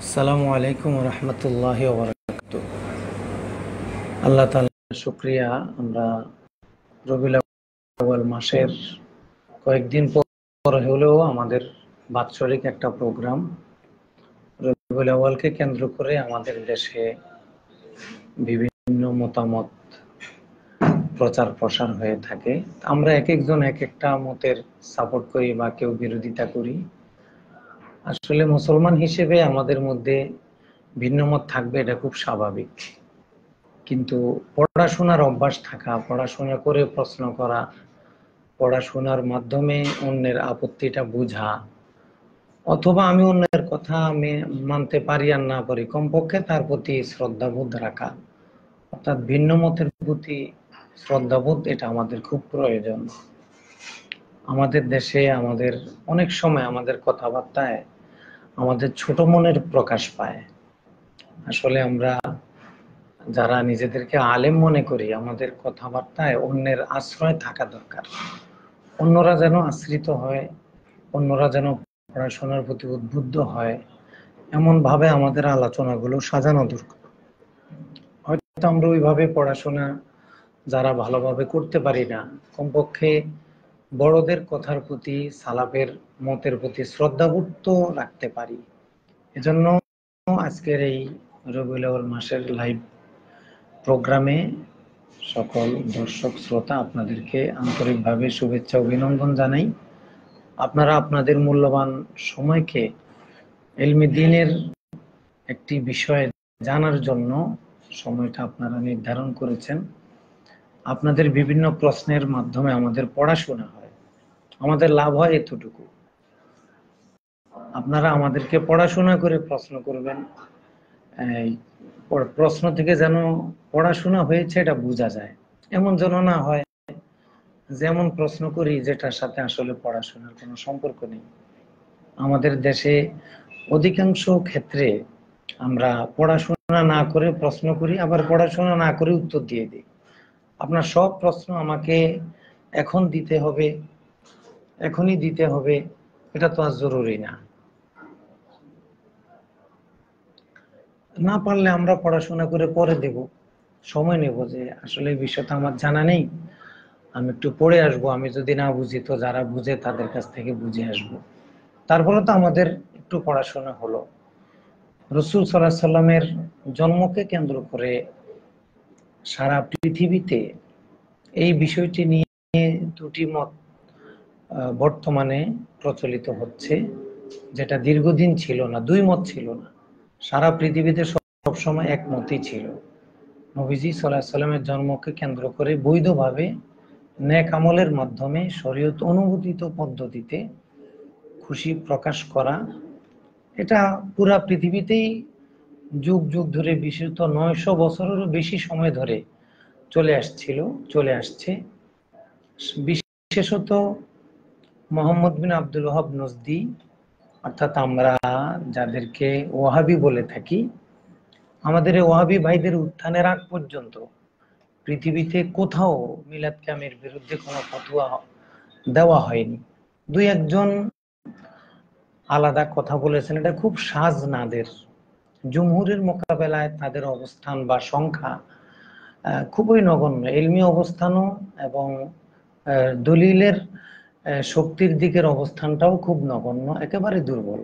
আসসালামু আলাইকুম রহমতুল্লাহি ওয়া বারাকাতুহু। আল্লাহ তাআলার শুকরিয়া, আমরা রবিউল আউয়াল মাসের কয়েকদিন পর হলেও আমাদের বাৎসরিক একটা প্রোগ্রাম রবিউল আউয়ালকে কেন্দ্র করে আমাদের দেশে বিভিন্ন মতামত প্রচার প্রসার হয়ে থাকে। আমরা এক একজন এক একটা মতের সাপোর্ট করি বা কেউ বিরোধিতা করি। আসলে মুসলমান হিসেবে আমাদের মধ্যে ভিন্ন মত থাকবে, এটা খুব স্বাভাবিক। কিন্তু পড়াশোনার অভ্যাস থাকা, পড়াশোনা করে প্রশ্ন করা, পড়াশোনার মাধ্যমে অন্যের আপত্তিটা বোঝা, অথবা আমি অন্যের কথা আমি মানতে পারি আর না পারি, কমপক্ষে তার প্রতি শ্রদ্ধাবোধ রাখা, অর্থাৎ ভিন্ন মতের প্রতি শ্রদ্ধাবোধ, এটা আমাদের খুব প্রয়োজন। আমাদের দেশে আমাদের অনেক সময় আমাদের কথাবার্তায় আমাদের ছোট মনের প্রকাশ পায়। আসলে আমরা যারা নিজেদেরকে আলেম মনে করি, আমাদের কথাবার্তায় অন্যের আশ্রয় থাকা দরকার। অন্যরা যেন আশ্রিত হয়, অন্যরা যেন পড়াশোনার প্রতি উদ্বুদ্ধ হয়, এমন ভাবে আমাদের আলোচনাগুলো সাজানো দরকার। হয়তো আমরা ওইভাবে পড়াশোনা যারা ভালোভাবে করতে পারি না, কমপক্ষে বড়দের কথার প্রতি, সালাফের মতের প্রতি শ্রদ্ধাবোধ তো রাখতে পারি। এজন্য আজকের এই রবিউল আউয়াল মাসের লাইভ প্রোগ্রামে সকল দর্শক শ্রোতা আপনাদেরকে আন্তরিকভাবে শুভেচ্ছা অভিনন্দন জানাই। আপনারা আপনাদের মূল্যবান সময়কে ইলমে দ্বীনের একটি বিষয় জানার জন্য সময়টা আপনারা নির্ধারণ করেছেন। আপনাদের বিভিন্ন প্রশ্নের মাধ্যমে আমাদের পড়াশোনা হয়, আমাদের লাভ হয় এতটুকু। আপনারা আমাদেরকে পড়াশোনা করে প্রশ্ন করবেন, এই প্রশ্ন থেকে যেন পড়াশোনা হয়েছে এটা বোঝা যায়, এমন যেন না হয় যেমন প্রশ্ন করি যেটার সাথে আসলে পড়াশোনার কোনো সম্পর্ক নেই। আমাদের দেশে অধিকাংশ ক্ষেত্রে আমরা পড়াশোনা না করে প্রশ্ন করি, আবার পড়াশোনা না করে উত্তর দিয়ে দিই। আপনার সব প্রশ্ন আমাকে এখন দিতে হবে, এখনই দিতে হবে, এটা তো আর জরুরি না। না পারলে আমরা পড়াশোনা করে পরে দেব, সময় নেব, যে আসলে এই বিষয়টা আমার জানা নেই, আমি একটু পড়ে আসবো, আমি যদি না বুঝি তো যারা বুঝে তাদের কাছ থেকে বুঝে আসবো। তারপরে তো আমাদের একটু পড়াশোনা হলো। রাসূল সাল্লাল্লাহু আলাইহি সাল্লামের জন্মকে কেন্দ্র করে সারা পৃথিবীতে এই বিষয়টি নিয়ে দুটি মত বর্তমানে প্রচলিত হচ্ছে, যেটা দীর্ঘদিন ছিল না, দুই মত ছিল না, সারা পৃথিবীতে সবসময় একমতই ছিল। নবীজি সাল্লাল্লাহু আলাইহি সাল্লামের জন্মকে কেন্দ্র করে বৈধভাবে নেক আমলের মাধ্যমে শরীয়ত অনুমোদিত পদ্ধতিতে খুশি প্রকাশ করা, এটা পুরা পৃথিবীতেই যুগ যুগ ধরে, বিশেষত 900 বছরেরও বেশি সময় ধরে চলে আসছে। বিশেষত মোহাম্মদ বিন আব্দুল ওয়াহাব নজদি, অর্থাৎ আমরা যাদেরকে ওয়াহাবি বলে থাকি, আমাদের এই ওয়াহাবি ভাইদের উত্থানের আগ পর্যন্ত পৃথিবীতে কোথাও মিলাদ কিয়ামের বিরুদ্ধে কোনো ফতোয়া দেওয়া হয়নি। দুই একজন আলাদা কথা বলেছেন, এটা খুব সাজ নাদের। জুমহুরের মোকাবেলায় তাদের অবস্থান বা সংখ্যা খুবই নগণ্য, ইলমি অবস্থানও এবং দলিলের শক্তির দিকের অবস্থানটাও খুব নগণ্য, একেবারে দুর্বল।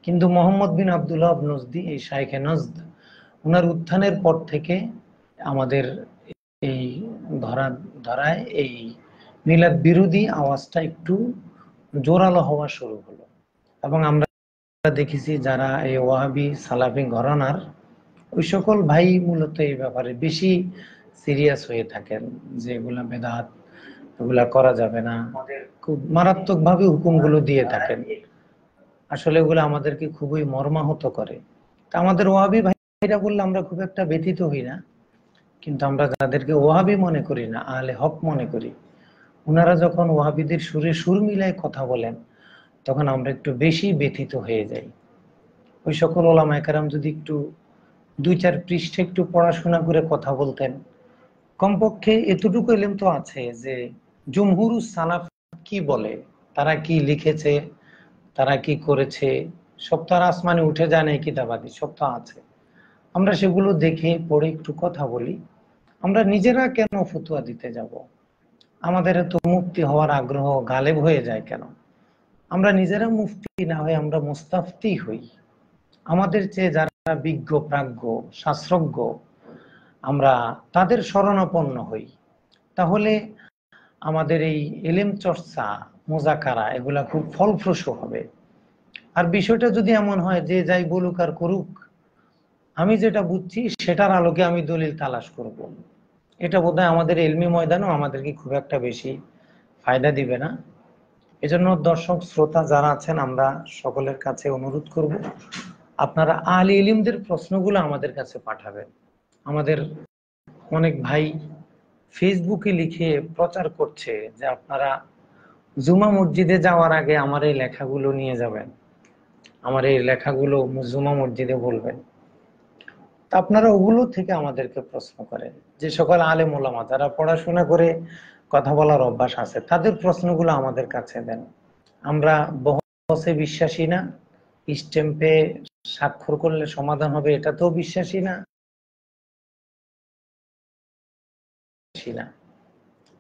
কিন্তু মোহাম্মদ বিন আব্দুল ওয়াহাব নজদি, এই শাইখে নজদ, ওনার উত্থানের পর থেকে আমাদের এই ধরায় এই মিলাদ বিরোধী আওয়াজটা একটু জোরালো হওয়া শুরু হলো। এবং আমরা দেখেছি যারা এই ওয়াহাবি সালাফি ঘরানার, ওই সকল ভাই মূলত এই ব্যাপারে বেশি সিরিয়াস হয়ে থাকেন, যে এগুলা বেদাত, এগুলা করা যাবে না, খুব মারাত্মক ভাবে হুকুমগুলো দিয়ে থাকেন। আসলে এগুলো আমাদেরকে খুবই মর্মাহত করে। তা আমাদের ওয়াহাবি ভাইরা বললে আমরা খুব একটা ব্যথিত হই না, কিন্তু আমরা যাদেরকে ওয়াহাবি মনে করি না, আহলে হক মনে করি, ওনারা যখন ওয়াহাবিদের সুরে সুর মিলায় কথা বলেন, তখন আমরা একটু বেশি ব্যথিত হয়ে যাই। ওই সকল ওলামায়ে কেরাম যদি একটু 2-4 পৃষ্ঠা একটু পড়াশোনা করে কথা বলতেন, কমপক্ষে এতটুকু এলেম তো আছে যে জুমহুরুস সালাফ কি বলে, তারা কি লিখেছে, তারা কি করেছে, সব তো আর আসমানে উঠে যায় না, এই কিতাবাদি সব তো আছে। আমরা সেগুলো দেখে পড়ে একটু কথা বলি। আমরা নিজেরা কেন ফতুয়া দিতে যাব? আমাদের তো মুফতি হওয়ার আগ্রহ গালেব হয়ে যায় কেন? আমরা নিজেরা মুফতি না হয়ে আমরা মুস্তাফতি হই। আমাদের চেয়ে যারা বিজ্ঞ প্রাজ্ঞ শাস্ত্রজ্ঞ আমরা তাদের শরণাপন্ন হই। তাহলে আমাদের এই ইলম চর্চা মুজাকারা এগুলা খুব ফলপ্রসূ হবে। আর বিষয়টা যদি এমন হয় যে যাই বলুক আর করুক, আমি যেটা বুঝছি সেটার আলোকে আমি দলিল তালাশ করব, এটা বোধহয় আমাদের ইলমি ময়দানও আমাদেরকে খুব একটা বেশি ফায়দা দিবে না। এজন্য দর্শক শ্রোতা যারা আছেন, আমরা সকলের কাছে অনুরোধ করব, আপনারা আহলে ইলমদের প্রশ্নগুলো আমাদের কাছে পাঠাবেন। আমাদের অনেক ভাই ফেসবুকে লিখে প্রচার করছে যে আপনারা জুমা মসজিদে যাওয়ার আগে আমার এই লেখাগুলো নিয়ে যাবেন, আমার এই লেখাগুলো জুমা মসজিদে বলবেন। তা আপনারা ওগুলো থেকে আমাদেরকে প্রশ্ন করেন। যে সকল আলেম ওলামা যারা পড়াশোনা করে কথা বলার অভ্যাস আছে, তাদের প্রশ্নগুলো আমাদের কাছে দেন। আমরা বহসে বিশ্বাসী না, স্ট্যাম্পে স্বাক্ষর করলে সমাধান হবে এটাতেও বিশ্বাসী না।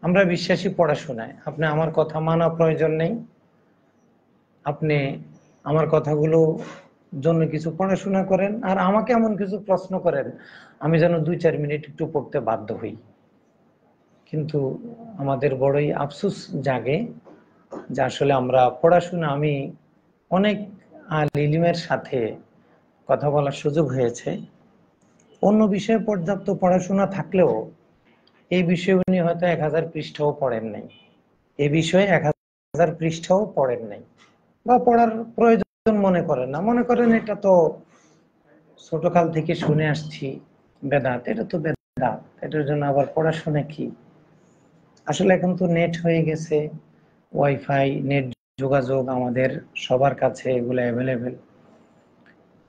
আমরা বিশ্বাসী পড়াশোনায়। আপনি আমার কথা মানা প্রয়োজন নেই, আপনি আমার কথাগুলো জন্য কিছু পড়াশোনা করেন আর আমাকে এমন কিছু প্রশ্ন করেন আমি যেন 2-4 মিনিট একটু পড়তে বাধ্য হই। কিন্তু আমাদের বড়ই আফসোস জাগে যে আসলে আমরা পড়াশোনা, আমি অনেক আলিমের সাথে কথা বলার সুযোগ হয়েছে, অন্য বিষয়ে পর্যাপ্ত পড়াশোনা থাকলেও এই বিষয়ে উনি হয়তো 1000 পৃষ্ঠাও পড়েন নাই, এই বিষয়ে 1000 পৃষ্ঠাও পড়েন নাই বা পড়ার প্রয়োজন মনে করেন না, মনে করেন এটা তো ছোটকাল থেকে শুনে আসছি বেদাত, এটা তো বেদাত, এটার জন্য আবার পড়াশোনা কি? আসলে এখন তো নেট হয়ে গেছে, ওয়াইফাই নেট যোগাযোগ আমাদের সবার কাছে, এগুলো অ্যাভেলেবেল।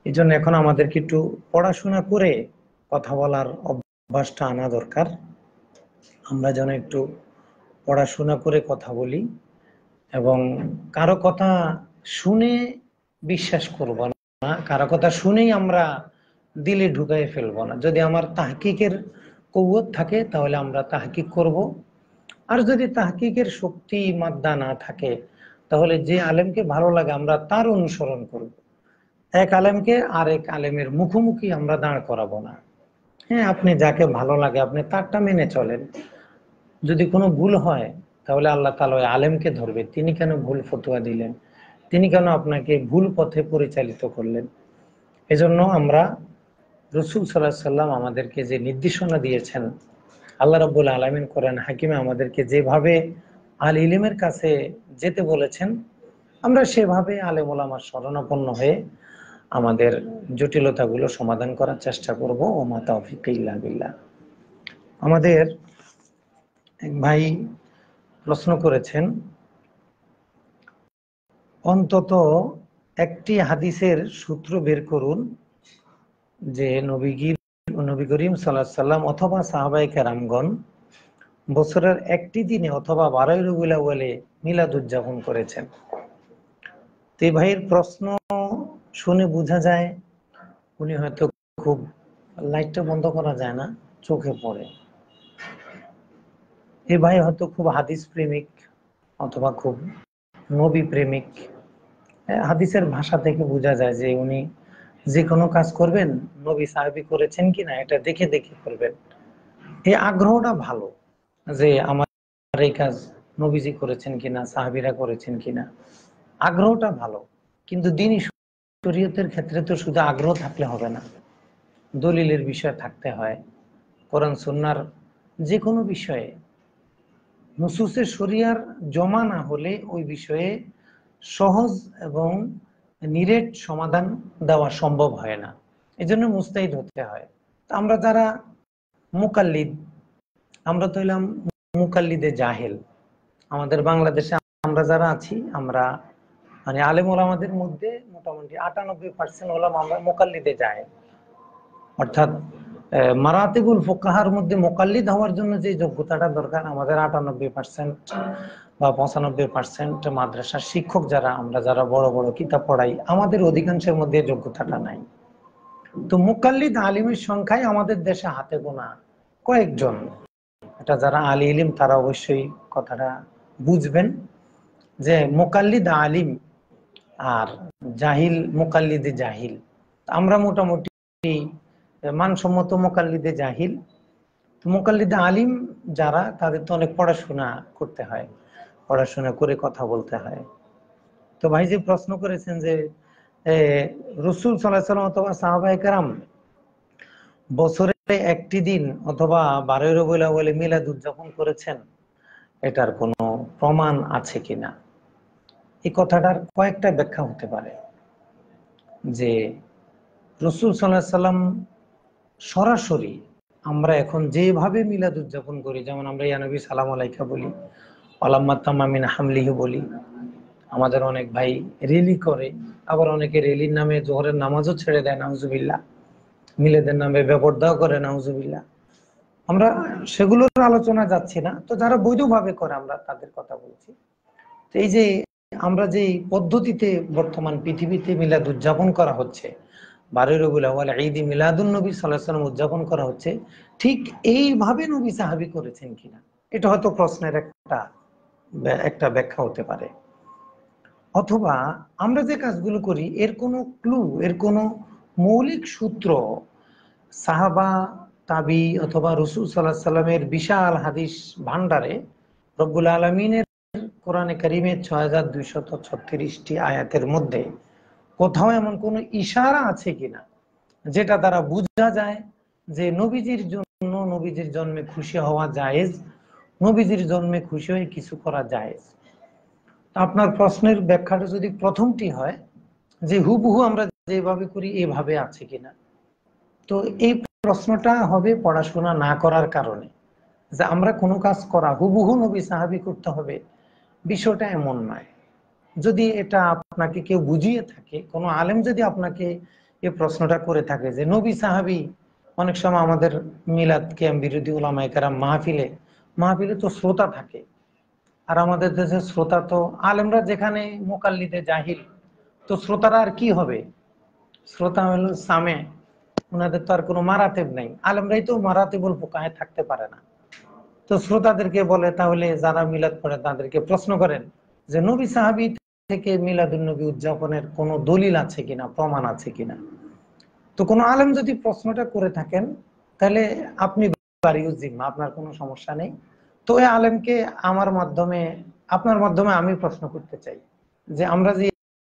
এই জন্য এখন আমাদেরকে একটু পড়াশোনা করে কথা বলার অভ্যাসটা আনা দরকার। আমরা যেন একটু পড়াশোনা করে কথা বলি এবং কারো কথা শুনে বিশ্বাস করব না, কারো কথা শুনেই আমরা দিলে ঢুকাই ফেলবো না। যদি আমার তাহকিকের কৌয়ত থাকে তাহলে আমরা তাহকিক করব, আর যদি তাহকিকের শক্তি মাদ্দা না থাকে তাহলে যে আলেমকে ভালো লাগে আমরা তার অনুসরণ করব। এক আলেমকে আরেক আলেমের মুখোমুখি আমরা দাঁড় করাবো না। হ্যাঁ, আপনি যাকে ভালো লাগে আপনি তারটা মেনে চলেন। যদি কোনো ভুল হয় তাহলে আল্লাহ তাআলা ওই আলেমকে ধরবে, তিনি কেন ভুল ফতোয়া দিলেন, তিনি কেন আপনাকে ভুল পথে পরিচালিত করলেন। এজন্য আমরা রাসূল সাল্লাল্লাহু আলাইহি সাল্লাম আমাদেরকে যে নির্দেশনা দিয়েছেন, আল্লাহ রাব্বুল আলামিন কোরআন হাকিমে আমাদেরকে যেভাবে আল ইলমের কাছে যেতে বলেছেন, আমরা সেভাবে আলেম ওলামার শরণাপন্ন হয়ে আমাদের জটিলতাগুলো সমাধান করার চেষ্টা করব। ও মা তাওফীক ইল্লা বিল্লাহ। আমাদের এক ভাই প্রশ্ন করেছেন, অন্তত একটি হাদিসের সূত্র বের করুন যে নবী করিম সাল্লাল্লাহু আলাইহি সাল্লাম অথবা সাহাবায়ে কেরামগণ বছরের একটি দিনে অথবা 12ই রবিউল আউয়ালে মিলাদ উদযাপন করেছেন। তো এই ভাইয়ের প্রশ্ন শুনে বোঝা যায় উনি হয়তো খুব, লাইটটা বন্ধ করা যায় না, চোখে পড়ে, এই ভাই হয়তো খুব হাদিস প্রেমিক অথবা খুব নবী প্রেমিক। হাদিসের ভাষা থেকে বোঝা যায় যে উনি যে কোনো কাজ করবেন নবী সাহাবী করেছেন কিনা এটা দেখে দেখে করবেন। এই আগ্রহটা ভালো যে আমার এই কাজ নবীজি করেছেন কিনা, সাহাবীরা করেছেন কিনা, আগ্রহটা ভালো। কিন্তু দ্বীনি শরীয়তের ক্ষেত্রে তো শুধু আগ্রহ থাকলে হবে না, দলিলের বিষয় থাকতে হয়। কোরআন সুন্নাহর যে কোনো বিষয়ে নুসুসে শরিয়ার জমা না হলে ওই বিষয়ে সহজ এবং নিরেট সমাধান দেওয়া সম্ভব হয় না, এজন্য মুস্তাহিদ হতে হয়। তো আমরা যারা মুকাল্লিদ, আমরা তো হইলাম মুকাল্লিদে জাহেল। আমাদের বাংলাদেশে আমরা যারা আছি আমরা মানে আলেম ওলামাদের মধ্যে মোটামুটি 98% ওলামা আমরা মুকাল্লিদে জাহেল। অর্থাৎ মারাতিবুল ফুকাহার মধ্যে মুকাল্লিদ হওয়ার জন্য যে যোগ্যতাটা দরকার আমাদের 98% বা 95% মাদ্রাসার শিক্ষক যারা, আমরা যারা বড় বড় কিতাব পড়াই, আমাদের অধিকাংশের মধ্যে যোগ্যতাটা নাই। তো মুকাল্লিদ আলিমের সংখ্যায় আমাদের দেশে হাতে গোনা কয়েকজন। এটা যারা আলী ইলিম তারা অবশ্যই কথাটা বুঝবেন যে মুকাল্লিদ আলিম আর জাহিল মুকাল্লিদে জাহিল। আমরা মোটামুটি মানসম্মত মুকাল্লিদে জাহিল। মুকাল্লিদে আলিম যারা, তাদের তো অনেক পড়াশোনা করতে হয়, পড়াশোনা করে কথা বলতে হয়। তো ভাই যে প্রশ্ন করেছেন যে রাসূল সাল্লাল্লাহু আলাইহি ওয়াসাল্লাম অথবা সাহাবায়ে কেরাম বছরে একটি দিন অথবা 12 রবিউল আউয়ালে মিলাদ উদযাপন করেছেন, এটার কোনো প্রমাণ আছে কিনা? এই কথাটার কয়েকটা ব্যাখ্যা হতে পারে। যে রাসূল সাল্লাল্লাহু আলাইহি সাল্লাম সরাসরি আমরা এখন যেভাবে মিলাদ উদযাপন করি, যেমন আমরা ইয়া নবী সালাম আলাইকা বলি, ওয়ালাম্মা তাম্মা মিন হামলিহি বলি, আমাদের অনেক ভাই রেলি করে, আবার অনেকে রেলির নামে জোহরের নামাজও ছেড়ে দেয়, নাউজুবিল্লাহ, মিলাদের নামে বেপরদাও করে, নাউজুবিল্লাহ। আমরা সেগুলোর আলোচনা যাচ্ছি না, তো যারা বৈধভাবে করে আমরা তাদের কথা বলছি। তো এই যে আমরা যে পদ্ধতিতে বর্তমান পৃথিবীতে মিলাদ উদযাপন করা হচ্ছে, 12 রবিউল আউয়াল ঈদ মিলাদুন নবী সাল্লাল্লাহু আলাইহি ওয়াসাল্লাম উদযাপন করা হচ্ছে, ঠিক এইভাবে নবী সাহাবী করেছেন কিনা, এটা হয়তো প্রশ্নের একটা ব্যাখ্যা হতে পারে। অথবা আমরা যে কাজগুলো করি এর কোনো ক্লু, এর কোনো মৌলিক সূত্র সাহাবা, তাবি অথবা রাসূল সাল্লাল্লাহু আলাইহি সাল্লামের বিশাল হাদিস ভান্ডারে, রব্বুল আলামিনের কোরআনে কারিমের ৬,২৩৬টি আয়াতের মধ্যে কোথাও এমন কোন ইশারা আছে কিনা যেটা দ্বারা বোঝা যায় যে নবীজির জন্য, নবীজির জন্মে খুশি হওয়া জায়েজ, নবীজির জন্মে খুশি হয়ে কিছু করা জায়েজ? আপনার প্রশ্নের ব্যাখ্যাটা যদি প্রথমটি হয় যে হুবহু আমরা যেভাবে করি এভাবে আছে কিনা, তো এই প্রশ্নটা হবে পড়াশোনা না করার কারণে। যে আমরা কোনো কাজ করা হুবহু নবী সাহাবী করতে হবে, বিষয়টা এমন নয়। যদি এটা আপনাকে কেউ বুঝিয়ে থাকে, কোনো আলেম যদি আপনাকে এই প্রশ্নটা করে থাকে যে নবী সাহাবী, অনেক সময় আমাদের মিলাদ কিয়াম বিরোধী উলামায়ে কেরাম মাহফিলে মাহফিলে তো শ্রোতা থাকে, আর আমাদের দেশে শ্রোতা তো আলেমরা যেখানে মুকাল্লিদে জাহিল, তো শ্রোতারা আর কি হবে? শ্রোতা হলো সামে, ওনাদের তো আর কোনো মারাতেব নেই, আলেমরাই তো মারাতেবুল ফুকাহায় থাকতে পারে না। তো শ্রোতাদেরকে বলে তাহলে যারা মিলাদ পড়ে তাদেরকে প্রশ্ন করেন যে নবী সাহাবী থেকে মিলাদুন নবী উদযাপনের কোনো দলিল আছে কিনা, প্রমাণ আছে কিনা। তো কোনো আলেম যদি প্রশ্নটা করে থাকেন তাহলে আপনি বারিউজ জিম্মা, আপনার কোনো সমস্যা নেই। তো ওই আলেমকে আমার মাধ্যমে, আপনার মাধ্যমে আমি প্রশ্ন করতে চাই যে আমরা যে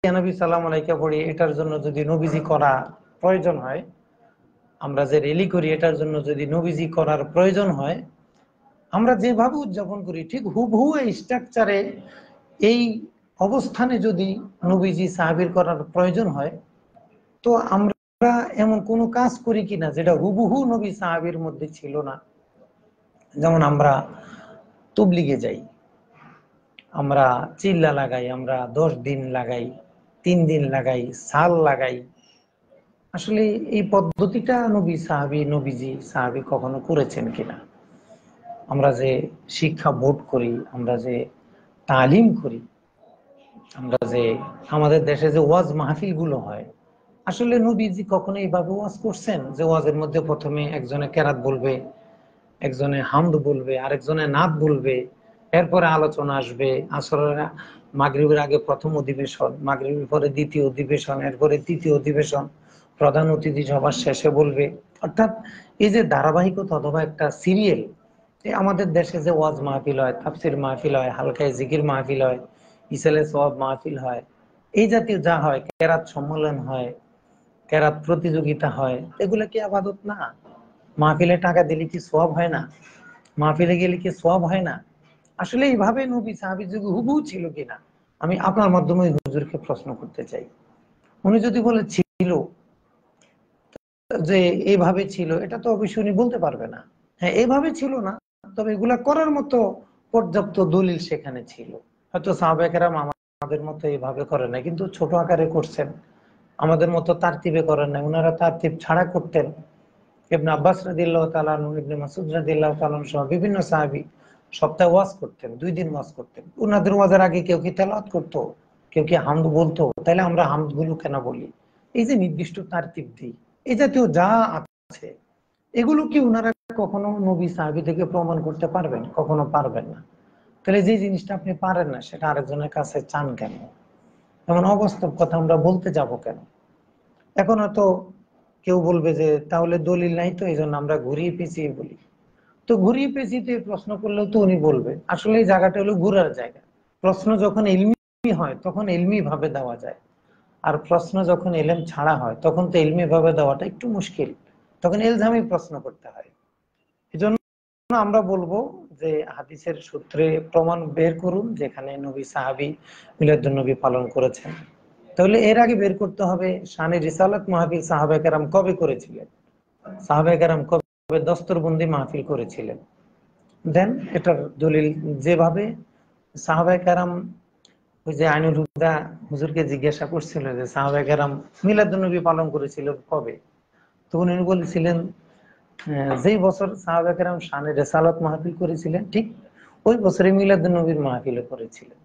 ইয়া নবী সাল্লাল্লাহু আলাইহি পড়ি, এটার জন্য যদি নবীজি করা প্রয়োজন হয়, আমরা যে রেলি করি এটার জন্য যদি নবীজি করার প্রয়োজন হয়, আমরা যেভাবে উদযাপন করি ঠিক হুবহু এই স্ট্রাকচারে, এই অবস্থানে যদি নবীজি সাহাবীর করার প্রয়োজন হয়, তো আমরা এমন কোনো কাজ করি কিনা যেটা হুবহু নবী সাহাবীর মধ্যে ছিল না। যেমন আমরা তাবলীগে যাই, আমরা চিল্লা লাগাই, আমরা 10 দিন লাগাই, 3 দিন লাগাই, সাল লাগাই। আসলে এই পদ্ধতিটা নবী সাহাবী, নবীজি সাহাবী কখনো করেছেন কিনা? আমরা যে শিক্ষা বোর্ড করি, আমরা যে তালিম করি, আমরা যে আমাদের দেশে যে ওয়াজ মাহফিল গুলো হয়, আসলে নবীজি কখনো এইভাবে ওয়াজ করছেন যে ওয়াজের মধ্যে প্রথমে একজনে কেরাত বলবে, একজনে হামদ বলবে, আরেকজনে নাত বলবে, এরপরে আলোচনা আসবে, আসরের মাগরিবের আগে প্রথম অধিবেশন, মাগরিবের পরে দ্বিতীয় অধিবেশন, এরপরে তৃতীয় অধিবেশন, প্রধান অতিথি সবার শেষে বলবে। অর্থাৎ এই যে ধারাবাহিকতা অথবা একটা সিরিয়াল, আমাদের দেশে যে ওয়াজ মাহফিল হয়, তাফসির মাহফিল হয়, হালকায় জিকির মাহফিল হয়, ইসালে সওয়াব মাহফিল হয়, এই জাতীয় যা হয়, কেরাত সম্মেলন হয়, কেরাত প্রতিযোগিতা হয়, এগুলো কি আবাদত না? মাহফিলে টাকা দিলে কি সওয়াব হয় না? মাহফিলে গেলে কি সওয়াব হয় না? আসলে এইভাবে নবী সাহাবীর যুগে হুবহু ছিল কিনা, আমি আপনার মাধ্যমে হুজুরকে প্রশ্ন করতে চাই। উনি যদি বলে ছিল, যে এইভাবে ছিল, এটা তো অবশ্যই উনি বলতে পারবে না। হ্যাঁ, এইভাবে ছিল না, তবে এগুলা করার মতো পর্যাপ্ত দলিল সেখানে ছিল। হয়তো সাহাবায়ে কেরাম আমাদের মতো এইভাবে করে না, কিন্তু ছোট আকারে করছেন, আমাদের মতো তারতিবে করেন না, ওনারা তারতিব ছাড়া করতেন। ইবনে আব্বাস রাদিয়াল্লাহু তাআলা আনহু, ইবনে মাসউদ রাদিয়াল্লাহু তাআলা আনহু সহ বিভিন্ন সাহাবী সপ্তাহে ওয়াজ করতেন, 2 দিন ওয়াজ করতেন। ওনাদের ওয়াজের আগে কেউ কি তেলাওয়াত করতো, কেউ কি হামদ বলতো? তাহলে আমরা হামদ গুলো কেন বলি? এই যে নির্দিষ্ট তারতিব দিই, এই জাতীয় যা আছে, এগুলো কি ওনারা কখনো নবী সাহাবী থেকে প্রমাণ করতে পারবেন? কখনো পারবেন না। তাহলে যে জিনিসটা আপনি পারেন না সেটা আরেকজনের কাছে চান কেন? এমন অবাস্তব কথা আমরা বলতে যাব কেন? এখন হয়তো কেউ বলবে যে তাহলে দলিল নাই, তো এই জন্য আমরা ঘুরিয়ে পেঁচিয়ে বলি। তো ঘুরিয়ে পেঁচিয়ে প্রশ্ন করলেও তো উনি বলবে আসলে এই জায়গাটা হলো ঘুরার জায়গা। প্রশ্ন যখন ইলমি হয় তখন ইলমি ভাবে দেওয়া যায়, আর প্রশ্ন যখন এলেম ছাড়া হয় তখন তো ইলমি ভাবে দেওয়াটা একটু মুশকিল, তখন ইলজামি প্রশ্ন করতে হয়। এজন্য আমরা বলবো যে হাদিসের সূত্রে প্রমাণ বের করুন যেখানে নবী সাহাবী মিলাদুন নবী পালন করেছেন। তাহলে এর আগে বের করতে হবে শানে রিসালাত মাহফিল সাহাবায়ে কেরাম কবে করেছিলেন, সাহাবায়ে কেরাম কবে দস্তরবন্দি মাহফিল করেছিলেন। দেন এটার দলিল যেভাবে সাহাবায়ে কেরাম, ওই যে আইনুল হুদা হুজুরকে জিজ্ঞাসা করছিল যে সাহাবায়ে কেরাম মিলাদুন নবী পালন করেছিল কবে, তখন উনি বলেছিলেন যেই বছর সাহাবায়ে কেরাম শানে রিসালাত মাহফিল করেছিলেন ঠিক ওই বছরে মিলাদুন নবীর মাহফিলও করেছিলেন।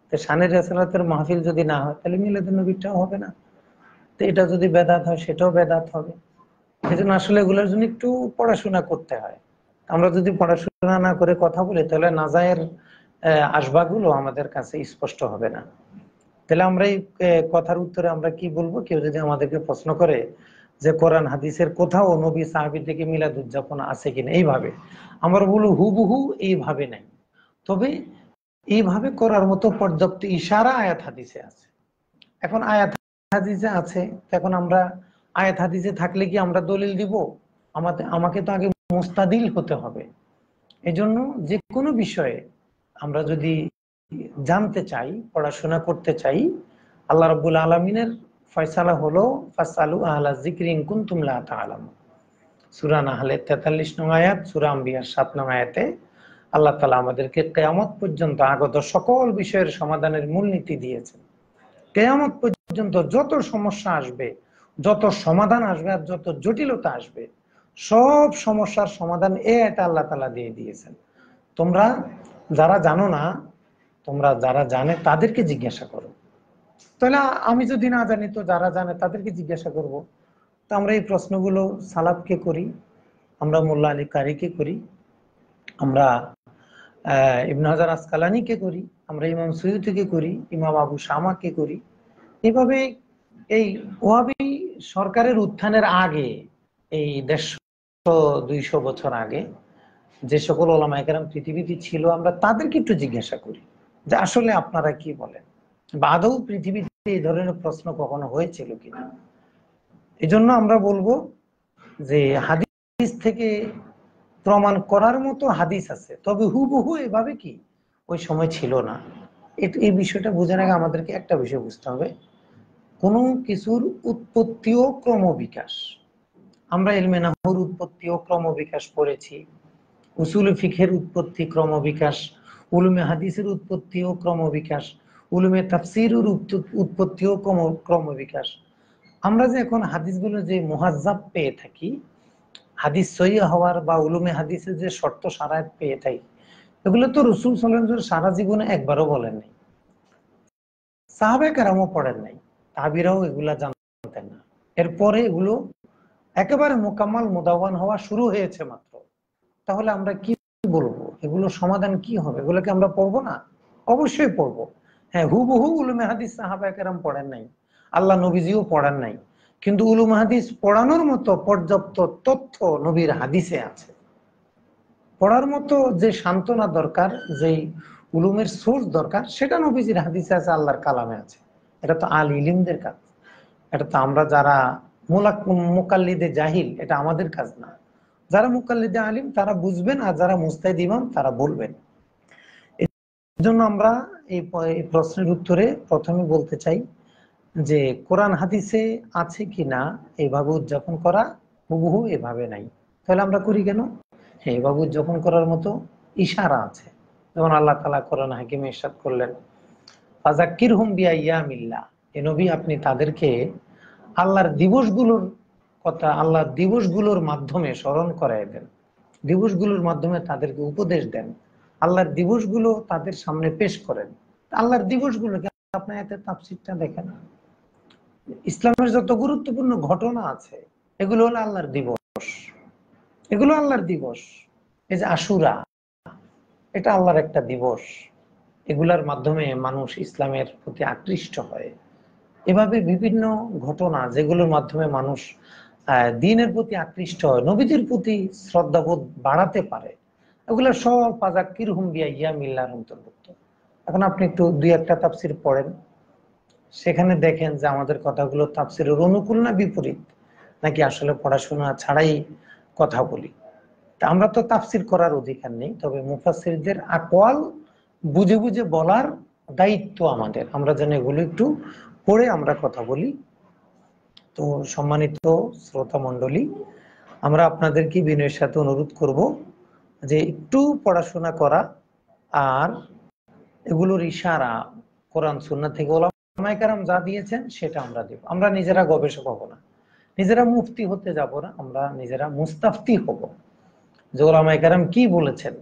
তো শানে রিসালাতের মাহফিল যদি না হয় তাহলে মিলাদুন নবীটাও হবে না। তো এটা যদি বেদাত হয় সেটাও বেদাত হবে। এই জন্য আসলে এগুলোর জন্য একটু পড়াশোনা করতে হয়। আমরা যদি পড়াশোনা না করে কথা বলি তাহলে নাজায়ের আসবাবগুলো আমাদের কাছে স্পষ্ট হবে না। তাহলে আমরা এই কথার উত্তরে আমরা কি বলবো? কেউ যদি আমাদেরকে প্রশ্ন করে যে কোরআন হাদিসের কোথাও নবী সাহাবী থেকে মিলাদ উদযাপন আছে কিনা এইভাবে, আমরা বলবো হুবহু এইভাবে নাই, তবে এইভাবে করার মতো পর্যাপ্ত ইশারা আয়াত হাদিসে আছে। এখন আয়াত হাদিসে আছে, এখন আমরা আয়াত হাদিসে থাকলে কি আমরা দলিল দিব? আমাকে তো আগে মুস্তাদিল হতে হবে। এজন্য যে কোনো বিষয়ে আমরা যদি জানতে চাই, পড়াশোনা করতে চাই, আল্লাহ রাব্বুল আলামিনের ফয়সালা হলো ফাসআলু আহলা যিকরি ইন কুনতুম লা তা'লামুন। সূরা নাহলের 43 নং আয়াত, সূরা আম্বিয়ার 7 নং আয়াতে আল্লাহ তাআলা আমাদেরকে কিয়ামত পর্যন্ত আগত সকল বিষয়ের সমাধানের মূলনীতি দিয়েছেন। কিয়ামত পর্যন্ত যত সমস্যা আসবে, যত সমাধান আসবে আর যত জটিলতা আসবে, সব সমস্যার সমাধান এই আয়াতে আল্লাহ তাআলা দিয়ে দিয়েছেন। তোমরা যারা জানো না, তোমরা যারা জানে তাদেরকে জিজ্ঞাসা করো। তাহলে আমি যদি না জানি তো যারা জানে তাদেরকে জিজ্ঞাসা করব। তো আমরা এই প্রশ্নগুলো সালাফকে করি, আমরা মোল্লা আলী কারিকে করি, আমরা ইবনে হাজার আসকালানিকে করি, আমরা ইমাম সুয়ুতিকে করি, ইমাম আবু শামাকে করি। এভাবে এই ওয়াহাবি সরকারের উত্থানের আগে, এই 150-200 বছর আগে যে সকল ওলামায়ে কেরাম পৃথিবীতে ছিল, আমরা তাদেরকে একটু জিজ্ঞাসা করি যে আসলে আপনারা কি বলেন, বা আদৌ পৃথিবীতে এই ধরনের প্রশ্ন কখনো হয়েছিল কিনা। এই জন্য আমরা বলবো যে হাদিস থেকে প্রমাণ করার মতো হাদিস আছে, তবে হুবহু এভাবে কি ওই সময় ছিল না। এই বিষয়টা বোঝার আগে আমাদেরকে একটা বিষয় বুঝতে হবে, কোনো কিছুর উৎপত্তি ও ক্রমবিকাশ, আমরা ইলমে নাহউর উৎপত্তি ও ক্রমবিকাশ পড়েছি, উসুল ফিকহের উৎপত্তি ক্রমবিকাশ, উলুমে হাদিসের উৎপত্তি ও ক্রমবিকাশ, উলুমে তাফসীরের উৎপত্তি ও ক্রমবিকাশ। আমরা যে এখন হাদিসগুলো যে মুহাজ্জাব পেয়ে থাকি, হাদিস সহিহ হওয়ার বা উলুমে হাদিসের যে শর্ত সারায়াত পেয়ে থাকি, এগুলো তো রাসূল সাল্লাল্লাহু আলাইহি ওয়াসাল্লাম সারা জীবনে একবারও বলেন নাই, সাহাবায়ে কেরামও পড়েন নাই, তাবিরাও এগুলা জানতেন না। এরপরে এগুলো একেবারে মোকাম্মাল মুদাওয়ান হওয়া শুরু হয়েছে মাত্র। তাহলে আমরা কি বলবো? এগুলো সমাধান কি হবে? এগুলোকে আমরা পড়বো না? অবশ্যই পড়বো। হ্যাঁ, হুবহু উলুমে হাদিস সাহাবায়ে কেরাম পড়েন নাই, আল্লাহ নবীজিও পড়েন নাই, কিন্তু উলুম হাদিস পড়ানোর মতো পর্যাপ্ত তথ্য নবীর হাদিসে আছে। পড়ার মতো যে সান্ত্বনা দরকার, যেই উলুমের সোর্স দরকার, সেটা নবীজির হাদিসে আছে, আল্লাহর কালামে আছে। এটা তো আল ইলিমদের কাজ, এটা তো আমরা যারা মুকাল্লিদে জাহিল, এটা আমাদের কাজ না। যারা মুকাল্লিদে আলিম তারা বুঝবেন, আর যারা মুস্তাহিদ ইমাম তারা বলবেন। এই জন্য আমরা এই প্রশ্নের উত্তরে প্রথমে বলতে চাই যে কোরআন হাদিসে আছে কিনা এইভাবে উদযাপন করা হুবহু এভাবে নাই। তাহলে আমরা করি কেন? হ্যাঁ, এভাবে উদযাপন করার মতো ইশারা আছে। যেমন আল্লাহ তাআলা কোরআন হাকিমে ইরশাদ করলেন, ফাযাক্কিরহুম বিআইয়ামিল্লাহ, এ নবী আপনি তাদেরকে আল্লাহর দিবসগুলোর কথা, আল্লাহর দিবসগুলোর মাধ্যমে স্মরণ করায় দেন, দিবসগুলোর মাধ্যমে তাদেরকে উপদেশ দেন। আল্লাহর দিবসগুলো তাদের সামনে পেশ করেন। আল্লাহর দিবসগুলোকে আপনি এতে তাফসীরটা দেখেন, ইসলামের যত গুরুত্বপূর্ণ ঘটনা আছে এগুলো হলো আল্লাহর দিবস, এগুলো আল্লাহর দিবস। এই যে আশুরা, এটা আল্লাহর একটা দিবস, এগুলার মাধ্যমে মানুষ ইসলামের প্রতি আকৃষ্ট হয়। এভাবে বিভিন্ন ঘটনা যেগুলোর মাধ্যমে মানুষ দ্বীনের প্রতি আকৃষ্ট হয়, নবীদের প্রতি শ্রদ্ধাবোধ বাড়াতে পারে, এগুলো সব ফাযাক্কিরহুম বিআইয়ামিল্লাহর অন্তর্ভুক্ত। এখন আপনি একটু দুই একটা তাফসীর পড়েন, সেখানে দেখেন যে আমাদের কথাগুলো তাফসীরের অনুকূল না বিপরীত, নাকি আসলে পড়াশোনা ছাড়াই কথা বলি। তা আমরা তো তাফসীর করার অধিকার নেই, তবে মুফাসসিরদের আকওয়াল বুঝে বুঝে বলার দায়িত্ব আমাদের, আমরা যেন এগুলো একটু পড়ে আমরা কথা বলি। তো সম্মানিত শ্রোতা মণ্ডলী, আমরা আপনাদেরকে বিনয়ের সাথে অনুরোধ করব যে একটু পড়াশোনা করা, আর এগুলোর ইশারা কোরআন সুন্নাহ থেকে ওলামায়ে কেরাম যা দিয়েছেন সেটা আমরা দেব। আমরা নিজেরা গবেষক হব না, নিজেরা মুফতি হতে যাব না, আমরা নিজেরা মুস্তাফতি হব যে ওলামায়ে কেরাম কি বলেছেন।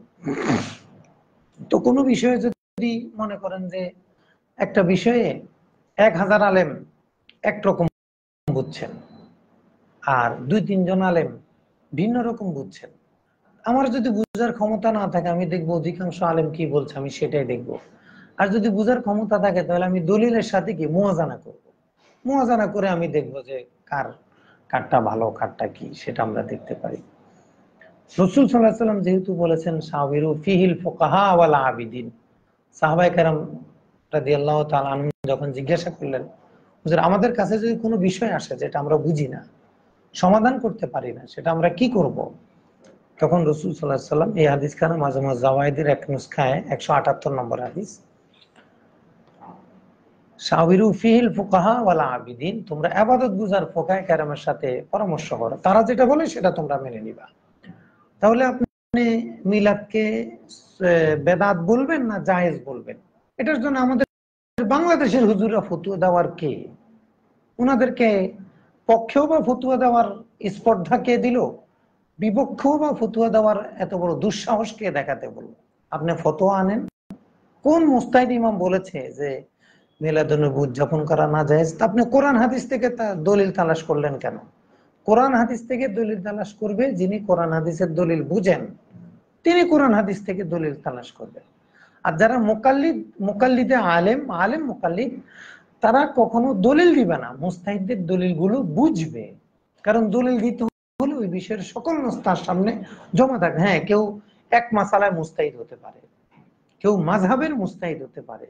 তো কোনো বিষয়ে যদি মনে করেন যে একটা বিষয়ে 1000 আলেম একরকম বুঝছেন আর 2-3 জন আলেম ভিন্ন রকম বুঝছেন, আমার যদি বুঝার ক্ষমতা না থাকে আমি দেখবো অধিকাংশ আলেম কি বলছে, আমি সেটাই দেখব। আর যদি বুঝার ক্ষমতা থাকে তাহলে আমি দলিলের সাথে কি মুওয়াজানা করব, মুওয়াজানা করে আমি দেখবো যে কারটা ভালো কারটা কি, সেটা আমরা দেখতে পারি। রাসূল সাল্লাল্লাহু আলাইহি ওয়াসাল্লাম যেহেতু বলেছেন শাওয়িরু ফিহিল ফুকাহা ওয়াল আবিদিন, সাহাবায়ে কেরাম রাদিয়াল্লাহু তাআলা আনহুম যখন জিজ্ঞাসা করলেন, হুজুর আমাদের কাছে যদি কোনো বিষয় আসে যেটা আমরা বুঝি না, সমাধান করতে পারি না, সেটা আমরা কি করব? তখন রাসূল সাল্লাল্লাহু আলাইহি ওয়াসাল্লাম এই হাদিসখানা মাজমুজ জাওয়ায়েদের এক নুসখায় 178 নম্বর হাদিস, শাওয়িরু ফিহিল ফুকাহা ওয়াল আবিদিন, তোমরা ইবাদত গুজার ফুকাহায়ে কেরামের সাথে পরামর্শ করো, তারা যেটা বলে সেটা তোমরা মেনে নিবা। তাহলে আপনি মিলাদকে বেদাত বলবেন না জায়েজ বলবেন? এটার জন্য আমাদের বাংলাদেশের হুজুররা ফতোয়া দেওয়ার কে? ওনাদেরকে পক্ষেও বা ফতোয়া দেওয়ার স্পর্ধা কে দিল, বিপক্ষেও বা ফতোয়া দেওয়ার এত বড় দুঃসাহস কে দেখাতে বলল? আপনি ফতোয়া আনেন, কোন মুস্তাহিদ ইমাম বলেছে যে মিলাদুন্নবী উদযাপন করা না জায়েজ? তা আপনি কোরআন হাদিস থেকে দলিল তালাশ করলেন কেন? কোরআন হাদিস থেকে দলিল তালাশ করবে যিনি কোরআন হাদিসের দলিল বুঝেন, তিনি কোরআন হাদিস থেকে দলিল তালাশ করবেন। আর যারা মুকাল্লিদে আলেম আলেম মুকাল্লিদ, তারা কখনো দলিল দিবে না, মুস্তাহিদদের দলিলগুলো বুঝবে। কারণ দলিল দিতে হলে ওই বিষয়ের সকল তার সামনে জমা থাকে। হ্যাঁ, কেউ এক মাসালায় মুস্তাহিদ হতে পারে, কেউ মাযহাবের মুস্তাহিদ হতে পারে,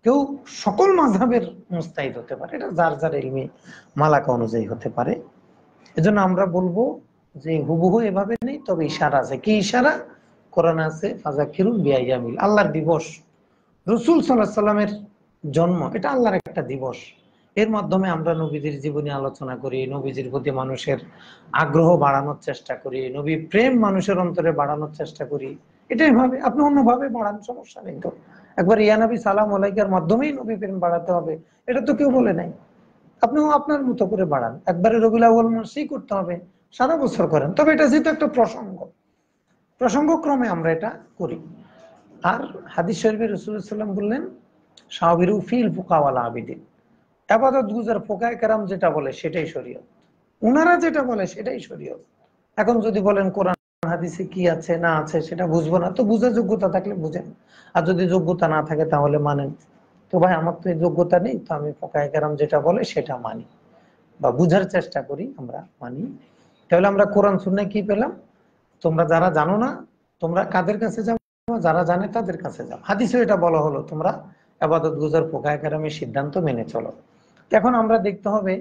কেউ সকল মাযহাবের মুস্তাহিদ হতে পারে, এটা যার যার ইলমি মালাকা অনুযায়ী হতে পারে। এজন্য আমরা বলবো যে হুবহু এভাবে নেই, তবে ইশারা আছে। কি ইশারা? কোরআন আছে ফাযাক্কিরুম বিআইয়ামিল, আল্লাহর দিবস। রাসূল সাল্লাল্লাহু আলাইহি সাল্লামের জন্ম, এটা আল্লাহর একটা দিবস। এর মাধ্যমে আমরা নবীজির জীবনী আলোচনা করি, নবীজির প্রতি মানুষের আগ্রহ বাড়ানোর চেষ্টা করি, নবী প্রেম মানুষের অন্তরে বাড়ানোর চেষ্টা করি। এটাই ভাবে, আপনি অন্যভাবে বাড়ান, সমস্যা নেই তো। একবার ইয়া নবী সালাম আলাইকার মাধ্যমেই নবী প্রেম বাড়াতে হবে, এটা তো কেউ বলে নাই। আপনিও আপনার মতো করে বাড়ান, একবারে রবিউল আউয়াল মাসেই করতে হবে, সারা বছর করেন। তবে এটা যেহেতু একটা প্রসঙ্গক্রমে আমরা এটা করি। আর হাদিস শরীফে রাসূলুল্লাহ সাল্লাল্লাহু আলাইহি ওয়াসাল্লাম বললেন শাওবিরু ফিল ফুকা ওয়াল আবিদিন, ইবাদত গুজার ফুকায়ে কেরাম যেটা বলে সেটাই শরীয়ত, উনারা যেটা বলে সেটাই শরীয়ত। এখন যদি বলেন কোরআন হাদিসে কি আছে না আছে সেটা বুঝবো না, তো বুঝার যোগ্যতা থাকলে বুঝেন, আর যদি যোগ্যতা না থাকে তাহলে মানেন। তো ভাই আমার তো এই যোগ্যতা নেই, তো আমি ফুকায়ে কেরাম যেটা বলে সেটা মানি বা বুঝার চেষ্টা করি, আমরা মানি। তাহলে আমরা কোরআন সুন্নাহ কি পেলাম? তোমরা যারা জানো না তোমরা কাদের কাছে যাও? যারা জানে তাদের কাছে যাও। হাদিসে এটা বলা হলো তোমরা ইবাদত গুজার ফুকায়ে কেরামের সিদ্ধান্ত মেনে চলো। এখন আমরা দেখতে হবে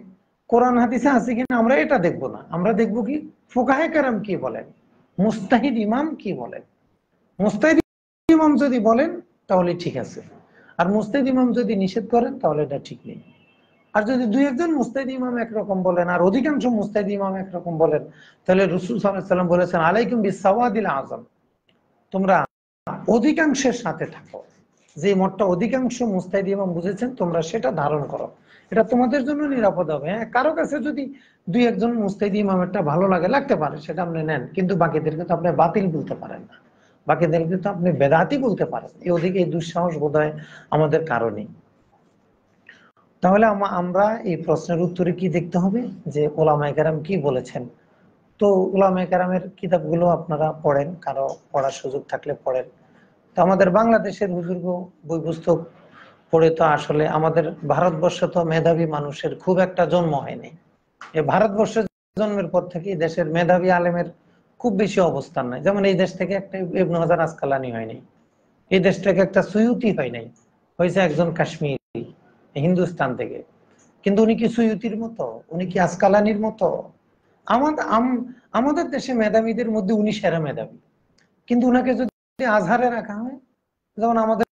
কোরআন হাদিসে আছে কিনা, আমরা এটা দেখবো না, আমরা দেখবো কি ফুকায়ে কেরাম কি বলেন, মুস্তাহিদ ইমাম কি বলেন। মুস্তাহিদ ইমাম যদি বলেন তাহলে ঠিক আছে, আর মুস্তাহিদ ইমাম যদি নিষেধ করেন তাহলে এটা ঠিক নেই। আর যদি দুই একজন মুস্তাহিদ ইমাম একরকম বলেন আর অধিকাংশ মুস্তাহিদ ইমাম একরকম বলেন, তাহলে রাসূল সাল্লাল্লাহু আলাইহি ওয়াসাল্লাম বলেছেন আলাইকুম বিসাওয়াদিল আযম, তোমরা অধিকাংশের সাথে থাকো। যে মতটা অধিকাংশ মুস্তাহিদ ইমাম বুঝেছেন তোমরা সেটা ধারণ করো, এটা তোমাদের জন্য নিরাপদ হবে। হ্যাঁ, কারো কাছে যদি দুই একজন মুস্তাহিদ ইমামেরটা ভালো লাগতে পারে, সেটা আপনি নেন, কিন্তু বাকিদেরকে তো আপনি বাতিল বলতে পারেন না। বাকিদেরকে তো আপনি বেদাতি বলতে পারেন, ওদিকে এই দুঃসাহস বোধহয় আমাদের কারণে। তাহলে আমরা এই প্রশ্নের উত্তরে কি দেখতে হবে, যে ওলামায়ে কেরাম কি বলেছেন। তো ওলামায়ে কেরামের কিতাবগুলো আপনারা পড়েন, কারো পড়ার সুযোগ থাকলে পড়েন। তো আমাদের বাংলাদেশের বুজুর্গ বই পুস্তক পড়ে তো আসলে আমাদের ভারতবর্ষে তো মেধাবী মানুষের খুব একটা জন্ম হয়নি। এই ভারতবর্ষের জন্মের পর থেকে দেশের মেধাবী আলেমের খুব বেশি অবস্থান নাই। যেমন এই দেশ থেকে একটা ইবনে হাজার আসকালানি হয়নি, এই দেশ থেকে একটা সুয়ুতি হয় নাই, হয়েছে একজন কাশ্মীরি হিন্দুস্তান থেকে। কিন্তু উনি কি সুয়ুতির মতো, উনি কি আসকালানির মতো? আমাদের দেশে মেধাবীদের মধ্যে উনি সেরা মেধাবী, কিন্তু উনাকে যদি আজহারে রাখা হয়, যেমন আমাদের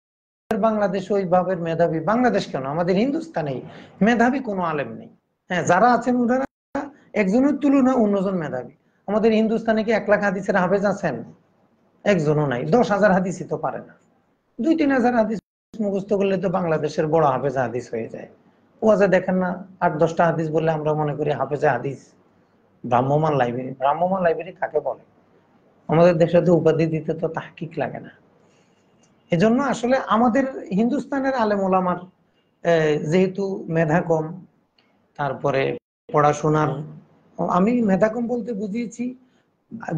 বাংলাদেশ ওইভাবে মেধাবী, বাংলাদেশ কেন আমাদের হিন্দুস্তানেই মেধাবী কোনো আলেম নেই। হ্যাঁ, যারা আছেন ওনারা একজনের তুলনায় অন্যজন মেধাবী। আমাদের হিন্দুস্তানে কি 1 লাখ হাদিসের হাফেজ আছেন? একজনও নাই। 10,000 হাদিসই তো পারে না। 2-3 হাজার হাদিস মুখস্থ করলে তো বাংলাদেশের বড় হাফেজ হাদিস হয়ে যায়। ওয়াজে দেখেন না, 8-10টা হাদিস বললে আমরা মনে করি হাফেজে হাদিস। ভ্রাম্যমাণ লাইব্রেরি কাকে বলে? আমাদের দেশে তো উপাধি দিতে তো তাহকিক লাগে না। এজন্য আসলে আমাদের হিন্দুস্তানের আলেম ওলামার যেহেতু মেধা কম, তারপরে পড়াশোনার, আমি মেধা কম বলতে বুঝিয়েছি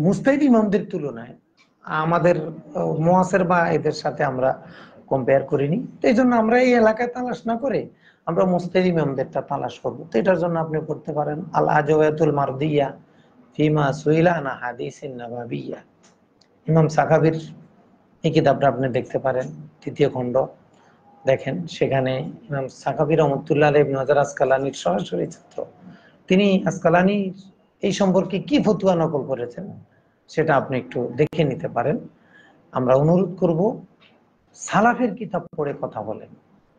মুস্তাহিদ ইমামদের তুলনায় আমাদের মুআসির বা এদের সাথে আমরা কম্পেয়ার করিনি। তো এই জন্য আমরা এই এলাকায় তালাশ না করে আমরা মুস্তাহিদ ইমামদেরটা তালাশ করবো। তো এটার জন্য আপনি পড়তে পারেন আল আজওয়াতুল মারদিয়া ফিমা সুইলা আন হাদিসিন নাবাবিয়্যা, ইমাম সাখাবির এই কিতাবটা আপনি দেখতে পারেন, 3য় খণ্ড। দেখেন সেখানে ইমাম সাখাবী রহমাতুল্লাহ আলাইহি ইবনে হাজার আসকালানির সরাসরি ছাত্র, তিনি আসকালানি এই সম্পর্কে কি ফতোয়া নকল করেছেন সেটা আপনি একটু দেখে নিতে পারেন। আমরা অনুরোধ করব সালাফের কিতাব পড়ে কথা বলেন,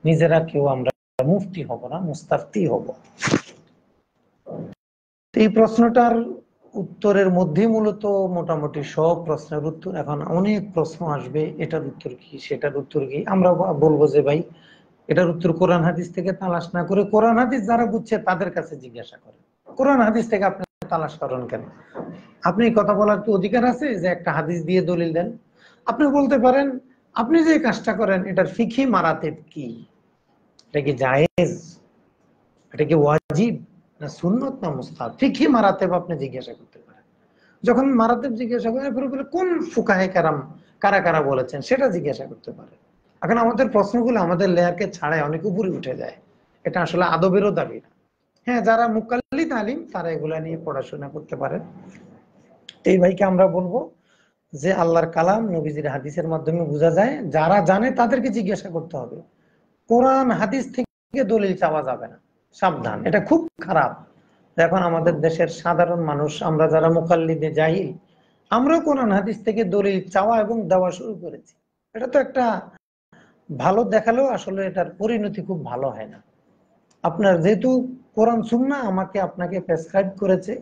নিজেরা কেউ আমরা মুফতি হব না, মুস্তাফতি হব। এই প্রশ্নটার উত্তরের মধ্যে মূলত মোটামুটি সব প্রশ্নের উত্তর। এখন অনেক প্রশ্ন আসবে, এটার উত্তর কি, সেটার উত্তর কি। আমরা বলবো যে ভাই এটার উত্তর কোরআন হাদিস থেকে তালাশ না করে কোরআন হাদিস যারা বুঝছে তাদের কাছে জিজ্ঞাসা করেন। কোরআন হাদিস থেকে আপনি তালাশ করেন কেন? আপনি কথা বলার তো অধিকার আছে যে একটা হাদিস দিয়ে দলিল দেন। আপনি বলতে পারেন আপনি যে কাজটা করেন এটার ফিকহি মারাতেব কি, এটা কি জায়েজ, এটা কি ওয়াজিব না সুন্নত না মুস্তাহাব, ফিকহি মারাতেব আপনি জিজ্ঞাসা করতে পারেন। যখন মারাতেব জিজ্ঞাসা করেন এরপরে বলে কোন ফুকাহে কেরাম কারা কারা বলেছেন সেটা জিজ্ঞাসা করতে পারেন। এখন আমাদের প্রশ্নগুলো আমাদের লেয়ারকে ছাড়াই অনেক উপরে উঠে যায়, এটা আসলে আদবেরও দাবি না। হ্যাঁ, যারা মুকাল্লিদ আলিম তারা এগুলা নিয়ে পড়াশোনা করতে পারে। এই ভাইকে আমরা বলবো যে আল্লাহর কালাম নবীজির হাদিসের মাধ্যমে বোঝা যায়, যারা জানে তাদেরকে জিজ্ঞাসা করতে হবে, কোরআন হাদিস থেকে দলিল চাওয়া যাবে না, সাবধান, এটা খুব খারাপ। এখন আমাদের দেশের সাধারণ মানুষ আমরা যারা মুকাল্লিদে জাহিল, আমরাও কোরআন হাদিস থেকে দলিল চাওয়া এবং দেওয়া শুরু করেছি। এটা তো একটা ভালো দেখালেও আসলে এটার পরিণতি খুব ভালো হয় না। আপনার যেহেতু কোরআন সুন্নাহ আমাকে আপনাকে প্রেসক্রাইব করেছে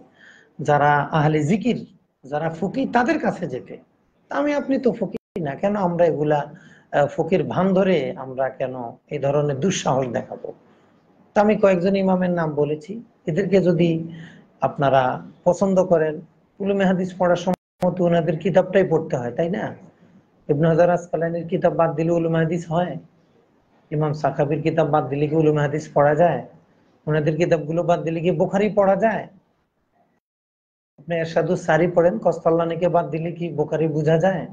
যারা আহলে জিকির, যারা ফকি তাদের কাছে যেতে, আমি আপনি তো ফকি না, কেন আমরা এগুলা ফকির ভান ধরে আমরা কেন এই ধরনের দুঃসাহস দেখাবো? তা আমি কয়েকজন ইমামের নাম বলেছি, এদেরকে যদি আপনারা পছন্দ করেন, উলুমে হাদিস পড়ার সময় তো ওনাদের কিতাবটাই পড়তে হয়, তাই না? ইবনে হাজার আসকালানির কিতাব বাদ দিলে উলুমে হাদিস হয়? ইমাম সাখাবির কিতাব বাদ দিলে কি উলুমে হাদিস পড়া যায়? ওনাদের কিতাবগুলো বাদ দিলে কি বুখারী পড়া যায়? আপনি এরশাদুস সারি পড়েন, কস্তাল্লানিকে বাদ দিলে কি বুখারী বোঝা যায়?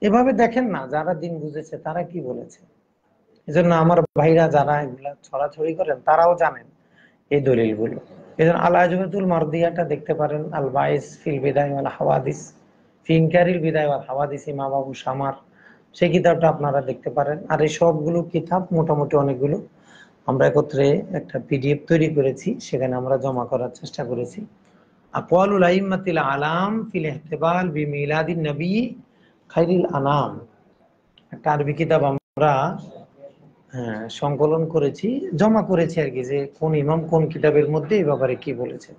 এভাবে দেখেন না, যারা দিন বুঝেছে তারা কি বলেছে। এজন্য আমার ভাইরা যারা এগুলা ছড়াছড়ি করেন তারাও জানেন এই দলিলগুলো। এজন্য আল আজওয়াতুল মারদিয়াটা দেখতে পারেন, আল বাইস ফিল বিদায় ওয়াল হাওয়াদিস, ফি ইনকারিল বিদায় ওয়াল হাওয়াদিস, ইমাম আবু শামার, সেই কিতাবটা আপনারা দেখতে পারেন। আর এই সবগুলো কিতাব মোটামুটি অনেকগুলো আমরা একত্রে একটা পিডিএফ তৈরি করেছি, সেখানে আমরা জমা করার চেষ্টা করেছি। আকওয়ালুল আইম্মাতিল আলাম ফিল ইহতিবাল বিমিলাদিন নবী খাইরিল আনাম, একটা আরবি কিতাব আমরা সংকলন করেছি, জমা করেছি আর কি, যে কোন ইমাম কোন কিতাবের মধ্যে এই ব্যাপারে কি বলেছেন।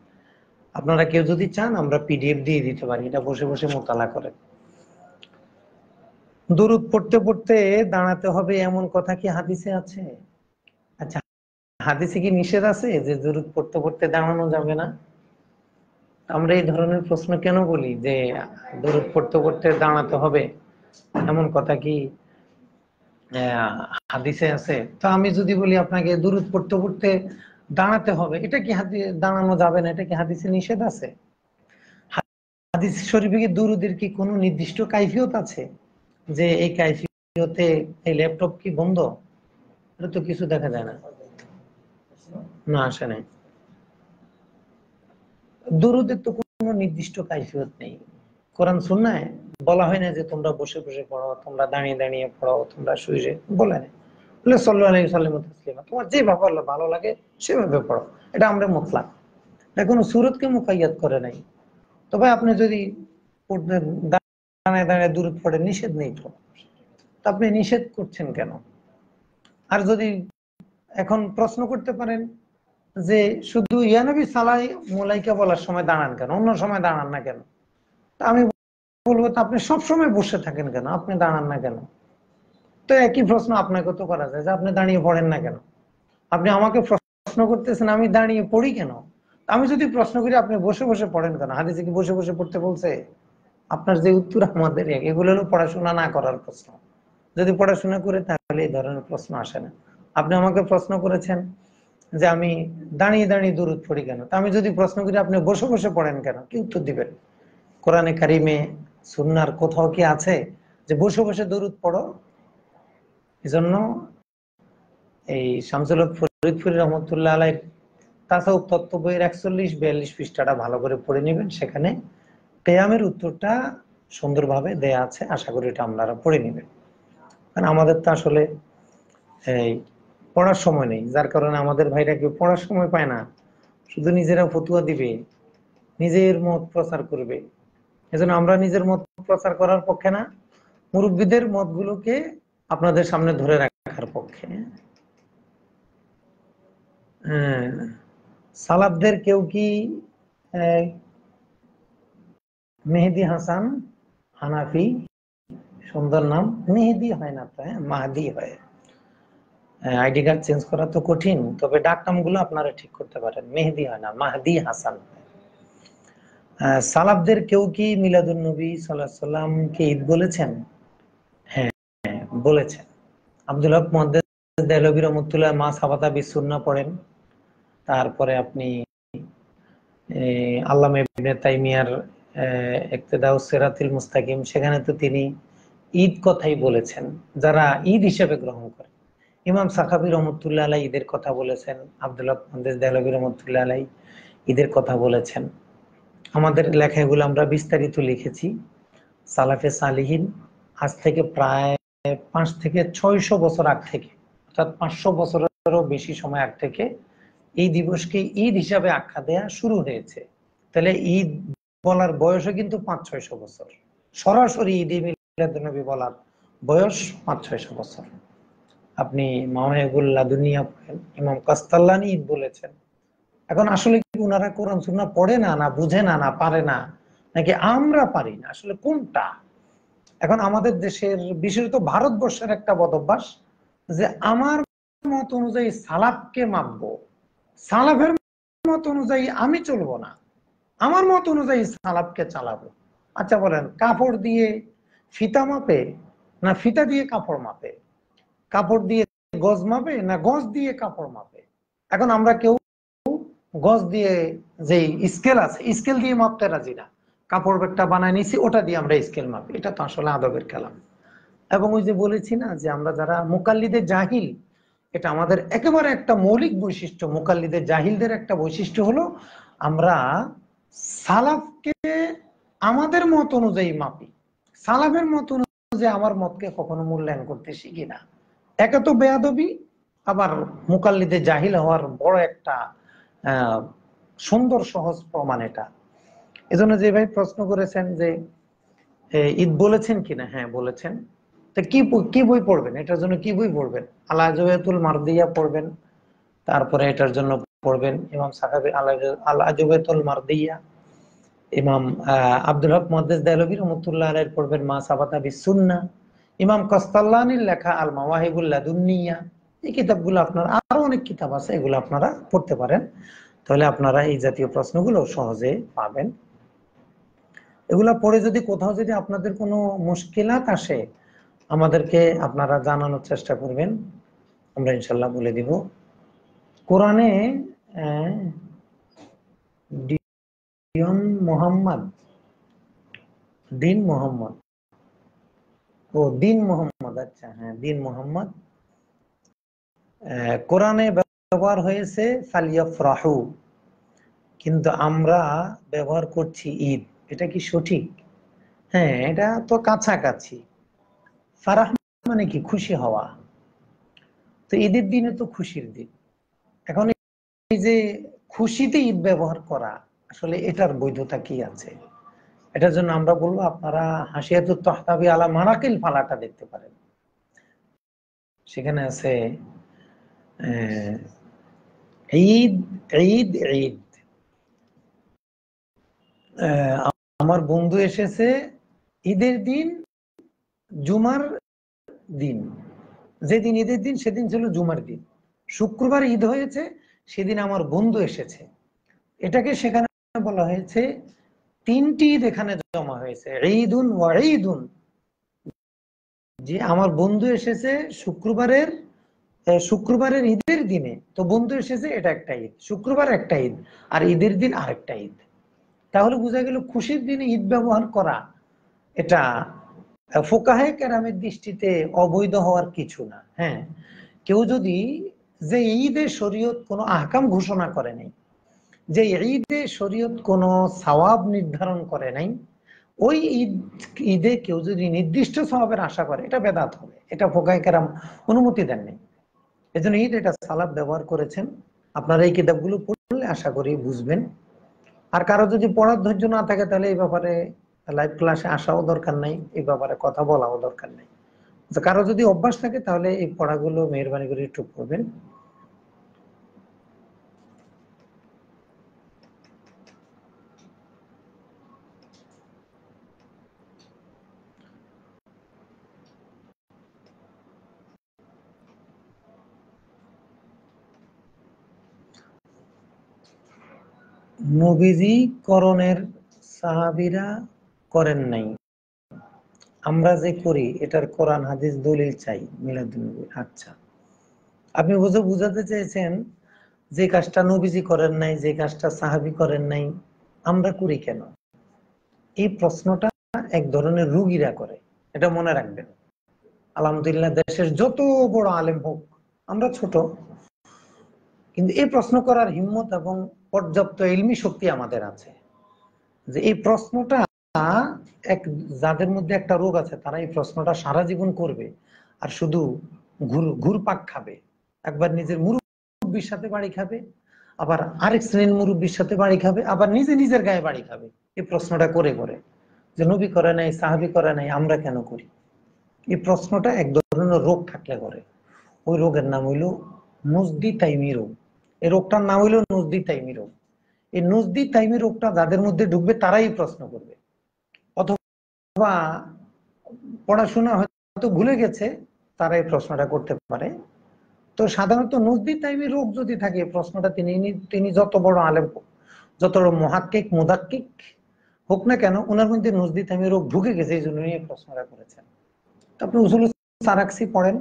আপনারা কেউ যদি চান আমরা পিডিএফ দিয়ে দিতে পারি, এটা বসে বসে মোতালা করেন। দরুদ পড়তে পড়তে দাঁড়াতে হবে এমন কথা কি হাদিসে আছে? আচ্ছা, হাদিসে কি নিষেধ আছে যে দরুদ পড়তে পড়তে দাঁড়ানো যাবে না? আমরা এই ধরনের প্রশ্ন কেন বলি যে দরুদ পড়তে পড়তে দাঁড়াতে হবে? এমন কথা কি হাদিসে আছে? তো আমি যদি বলি আপনাকে দুরূদ পড়তে পড়তে দাঁড়াতে হবে, এটা কি দাঁড়ানো যাবে না, এটা কি হাদিসে নিষেধ আছে? হাদিস শরীফে কি দুরূদের কি কোনো নির্দিষ্ট কাইফিয়ত আছে যে এই কাইফিয়তে এই ল্যাপটপ কি বন্ধ? এটা তো কিছু দেখা যায় না। না, আসে নাই। দুরূদের তো কোনো নির্দিষ্ট কাইফিয়ত নেই। কোরআন সুন্নাহয় বলা হয় না যে তোমরা বসে বসে পড়ো, তোমরা দাঁড়িয়ে দাঁড়িয়ে পড়ো, তোমরা শুয়ে বলে না। বলে সাল্লাল্লাহু আলাইহি ওয়াসাল্লাম তাসলিমা, তোমার যেভাবে ভালো লাগে সেভাবে পড়ো, এটা আমরা মুতলাক। এটা কোনো সূরতকে মুকাইয়াদ করে নাই। তবে আপনি যদি দাঁড়ায় দাঁড়ায় দুরূদ পড়ে, নিষেধ নেই তো, আপনি নিষেধ করছেন কেন? আর যদি এখন প্রশ্ন করতে পারেন যে শুধু ইয়া নবী সালাই মুলাইকা বলার সময় দাঁড়ান কেন, অন্য সময় দাঁড়ান না কেন? তা আমি বলবো, তো আপনি সবসময় বসে থাকেন কেন, আপনি দাঁড়ান না কেন? তো একই প্রশ্ন আপনাকে তো করা যায় যে আপনি দাঁড়িয়ে পড়েন না কেন। আপনি আমাকে প্রশ্ন করতেছেন আমি দাঁড়িয়ে পড়ি কেন। আমি যদি প্রশ্ন করি আপনি বসে বসে পড়েন কেন, হাদিসে কি বসে বসে পড়তে বলছে? আপনার যে উত্তর আমাদের এগুলো হলো পড়াশোনা না করার প্রশ্ন। যদি পড়াশোনা করে তাহলে এই ধরনের প্রশ্ন আসে না। আপনি আমাকে প্রশ্ন করেছেন যে আমি দাঁড়িয়ে দাঁড়িয়ে দুরূদ পড়ি কেন, তা আমি যদি প্রশ্ন করি আপনি বসে বসে পড়েন কেন, কি উত্তর দিবেন? কোরআনে কারিমে সুন্নাহর কোথাও কি আছে যে বসে বসে দরুদ পড়ো? এজন্য এই শামসুল হক ফরিদপুরি রহমতুল্লাহ আলাইহির তাসাউফ তত্ত্ব বইয়ের 41-42 পৃষ্ঠাটা ভালো করে পড়ে নেবেন। সেখানে কিয়ামের উত্তরটা সুন্দরভাবে দেয়া আছে, আশা করি এটা আপনারা পড়ে নেবেন। কারণ আমাদের তো আসলে এই পড়ার সময় নেই, যার কারণে আমাদের ভাইরা কেউ পড়ার সময় পায় না, শুধু নিজেরা ফতুয়া দিবে, নিজের মত প্রচার করবে। এজন্য আমরা নিজের মত প্রচার করার পক্ষে না, মুরব্বীদের মতগুলোকে আপনাদের সামনে ধরে রাখার পক্ষে। সালাফদের কেউ কি মেহেদি হাসান হানাফি, সুন্দর নাম, মেহেদি হয় না তো, মাহাদি হয়। আইডি কার্ড চেঞ্জ করা তো কঠিন, তবে ডাক নামগুলো আপনারা ঠিক করতে পারেন। মেহেদি হয় না, মাহাদি হাসান। সালাফদের কেউ কি মিলাদুন নবী সাল্লাল্লাহু আলাইহি সাল্লামকে ঈদ বলেছেন? হ্যাঁ, বলেছেন। আব্দুল হক মুহাদ্দিস দেহলভী রহমাতুল্লাহ মা সাবাতা বিসুন্নাহ পড়েন। তারপরে আপনি আল্লামা ইবনে তাইমিয়ার ইক্তেদাউস সিরাতিল মুস্তাকিম, সেখানে তো তিনি ঈদ কথাই বলেছেন, যারা ঈদ হিসেবে গ্রহণ করে। ইমাম সাখাবী রহমতুল্লাহ আলাইহি ঈদের কথা বলেছেন, আব্দুল হক মুহাদ্দিস দেহলভী রহমতুল্লাহ আলাইহি ঈদের কথা বলেছেন। আমাদের লেখাগুলো আমরা বিস্তারিত লিখেছি। সালাফে সালিহিন আজ থেকে প্রায় 5 থেকে 600 বছর আগ থেকে, অর্থাৎ 500 বছরেরও বেশি সময় আগ থেকে এই দিবসকে ঈদ হিসাবে আখ্যা দেয়া শুরু হয়েছে। তাহলে ঈদ বলার বয়সও কিন্তু 500-600 বছর। সরাসরি ঈদ মিলাদুন্নবী বলার বয়স 500-600 বছর। আপনি মাওয়াহিবুল লাদুনিয়া পড়েন, ইমাম কাস্তাল্লানি ঈদ বলেছেন। এখন আসলে কি ওনারা কোরআন সুন্নাহ পড়ে না, না বুঝে না, না পারে না, নাকি আমরা পারি না, আসলে কোনটা? এখন আমাদের দেশের, বিশেষত ভারতবর্ষের একটা বদভ্যাস যে আমার মত অনুযায়ী সালাফকে মাপবো, সালাফের মত অনুযায়ী আমি চলবো না, আমার মত অনুযায়ী সালাফকে চালাবো। আচ্ছা বলেন, কাপড় দিয়ে ফিতা মাপে না ফিতা দিয়ে কাপড় মাপে? কাপড় দিয়ে গজ মাপে না গজ দিয়ে কাপড় মাপে? এখন আমরা কেউ গজ দিয়ে যে স্কেল আছে, স্কেল দিয়ে মাপতে রাজি না। কাপড় একটা বানায় নিছি, ওটা দিয়ে আমরা স্কেল মাপি। এটা তো আসলে আদবের কালাম। এবং ওই যে বলেছি না যে আমরা যারা মুকাল্লিদে জাহিল, এটা আমাদের একেবারে একটা মৌলিক বৈশিষ্ট্য। মুকাল্লিদে জাহিলদের একটা বৈশিষ্ট্য হলো আমরা সালাফকে আমাদের মত অনুযায়ী মাপি, সালাফের মত অনুযায়ী আমার মতকে কখনো মূল্যায়ন করতে শিখি না। একে তো বেয়াদবি, আবার মুকাল্লিদে জাহিল হওয়ার বড় একটা সুন্দর সহজ প্রমাণ এটা। এজন্য যে ভাই প্রশ্ন করেছেন যে ঈদ বলেছেন কিনা, হ্যাঁ বলেছেন। তো কি বই পড়বেন, এটার জন্য কি বই পড়বেন? আল আজওয়াতুল মারদিয়া পড়বেন, তারপরে এটার জন্য পড়বেন ইমাম সাখাবী আল আজওয়াতুল মারদিয়া। ইমাম আব্দুল হক মুহাদ্দিস দেহলভী রাহমাতুল্লাহ আলাইহি পড়বেন মা সাবাতা বিসুন্নাহ। ইমাম কাস্তাল্লানির লেখা আল মাওয়াহিবুল লাদুন্নিয়া। এই কিতাবগুলো আপনারা, আরো অনেক কিতাব আছে, এগুলো আপনারা পড়তে পারেন। তাহলে আপনারা এই জাতীয় প্রশ্নগুলো সহজে পাবেন। এগুলা পড়ে যদি কোথাও যদি আপনাদের কোনো মুশকিলাত আসে, আমাদেরকে আপনারা জানানোর চেষ্টা করবেন, আমরা ইনশাল্লাহ বলে দিব। কোরআনে দিন মোহাম্মদ, দিন মোহাম্মদ, ও দিন মোহাম্মদ, আচ্ছা হ্যাঁ দিন মোহাম্মদ, কোরআনে ব্যবহার হয়েছে ফালিয়াফরাহু, কিন্তু আমরা ব্যবহার করছি ঈদ। এটা কি সঠিক? হ্যাঁ, এটা তো কাছাকাছি। ফারাহ মানে কি? খুশি হওয়া। তো ঈদের দিনে তো খুশির দিন। এখন এই যে খুশিতে ঈদ ব্যবহার করা, আসলে এটার বৈধতা কি আছে? এটার জন্য আমরা বলবো আপনারা হাসিয়াতুত তাহতাবি আলা মানাকিল ফালাটা দেখতে পারেন। সেখানে আছে ঈদ ঈদ ঈদ। আমার বন্ধু এসেছে ঈদের দিন, জুমার দিন, যেদিন ঈদের দিন সেদিন ছিল জুমার দিন, শুক্রবার ঈদ হয়েছে, সেদিন আমার বন্ধু এসেছে। এটাকে সেখানে বলা হয়েছে তিনটি ঈদ এখানে জমা হয়েছে, ঈদুন ওয়া ঈদুন। যে আমার বন্ধু এসেছে শুক্রবারের ঈদের দিনে, তো বন্ধু এসেছে, এটা একটা ঈদ, শুক্রবার একটা ঈদ, আর ঈদের দিন আরেকটা ঈদ। তাহলে বোঝা গেল খুশির দিনে ঈদ ব্যবহার করা এটা ফুকাহে কেরামের দৃষ্টিতে অবৈধ হওয়ার কিছু না। হ্যাঁ, কেউ যদি, যে ঈদে শরীয়ত কোনো আহকাম ঘোষণা করে নাই, যে ঈদে শরীয়ত কোনো সওয়াব নির্ধারণ করে নাই, ওই ঈদে কেউ যদি নির্দিষ্ট সওয়াবের আশা করে, এটা বেদাত হবে, এটা ফুকাহে কেরাম অনুমতি দেন নাই। এজন্য ঈদ এটা সালাদ ব্যবহার করেছেন। আপনারা এই কিতাবগুলো পড়লে আশা করি বুঝবেন। আর কারো যদি পড়ার ধৈর্য না থাকে, তাহলে এই ব্যাপারে লাইভ ক্লাসে আসাও দরকার নাই, এই ব্যাপারে কথা বলাও দরকার নাই। কারো যদি অভ্যাস থাকে, তাহলে এই পড়াগুলো মেহরবানি করে একটু পড়বেন। নবীজি করণের সাহাবীরা করেন নাই, আমরা যে করি এটার কোরআন হাদিস দলিল চাই মিলাদুন্নবী। আচ্ছা, আপনি বুঝাতে চেয়েছেন যে কাজটা নবীজি করেন নাই, যে কাজটা সাহাবী করেন নাই, আমরা করি কেন? এই প্রশ্নটা এক ধরনের রুগীরা করে, এটা মনে রাখবেন। আলহামদুলিল্লাহ, দেশের যত বড় আলেম হোক, আমরা ছোট, কিন্তু এই প্রশ্ন করার হিম্মত এবং পর্যাপ্ত ইলমি শক্তি আমাদের আছে। যে এই প্রশ্নটা, এক যাদের মধ্যে একটা রোগ আছে, তারা এই প্রশ্নটা সারা জীবন করবে, আর শুধু ঘুরপাক খাবে। একবার নিজের মুরব্বীর সাথে বাড়ি খাবে, আবার আরেক শ্রেণীর মুরব্বীর সাথে বাড়ি খাবে, আবার নিজে নিজের গায়ে বাড়ি খাবে এই প্রশ্নটা করে করে, যে নবী করে নাই, সাহাবী করে নাই, আমরা কেন করি? এই প্রশ্নটা এক ধরনের রোগ থাকলে করে। ওই রোগের নাম হইল নজদি তাইমি রোগ। এই রোগটার নাম হইল নজদি তাইমি রোগ। এই নজদি তাইমি রোগটা যাদের মধ্যে ঢুকবে, তারাই প্রশ্ন করবে। অথবা পড়াশোনা হয়তো ভুলে গেছে, তারা এই প্রশ্নটা করতে পারে। তো সাধারণত নজদি তাইমি রোগ যদি থাকে, প্রশ্নটা তিনি যত বড় আলেম হোক, যত বড় মহাক্কিক মুদাক্কিক হোক না কেন, ওনার মধ্যে নজদি তাইমি রোগ ঢুকে গেছে, এই জন্য এই প্রশ্নটা করেছেন। আপনি উসুল সারাক্সি পড়েন,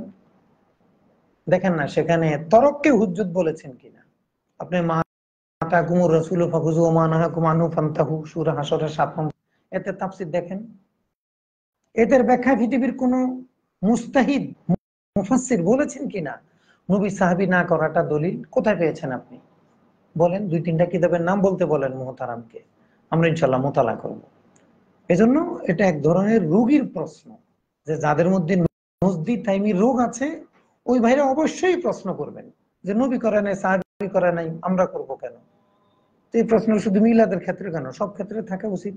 দেখেন না সেখানে তরককে হুজ্জত বলেছেন কিনা। আপনি মাতাকুমুর রাসূল ফাখুযু ওয়া মা নাহাকুম আনহু ফান্তাহু, সূরা হাশরের 7 নম্বর, এতে তাফসীর দেখেন। এদের ব্যাখ্যা পৃথিবীর কোন মুস্তাহিদ মুফাসসির বলেছেন কিনা নবী সাহাবী না করাটা দলিল? কোথায় পেয়েছেন আপনি? বলেন, 2-3টা কিতাবের নাম বলতে বলেন মুহতারামকে, আমরা ইনশাআল্লাহ মোতালা করব। এজন্য এটা এক ধরনের রোগীর প্রশ্ন, যে যাদের মধ্যে নজদি তাইমি রোগ আছে, ওই ভাইরা অবশ্যই প্রশ্ন করবেন যে নবী করে নাই, সাহাবী করে নাই, আমরা করব কেন? তো এই প্রশ্ন শুধু মিলাদের ক্ষেত্রে কেন, সব ক্ষেত্রে থাকা উচিত।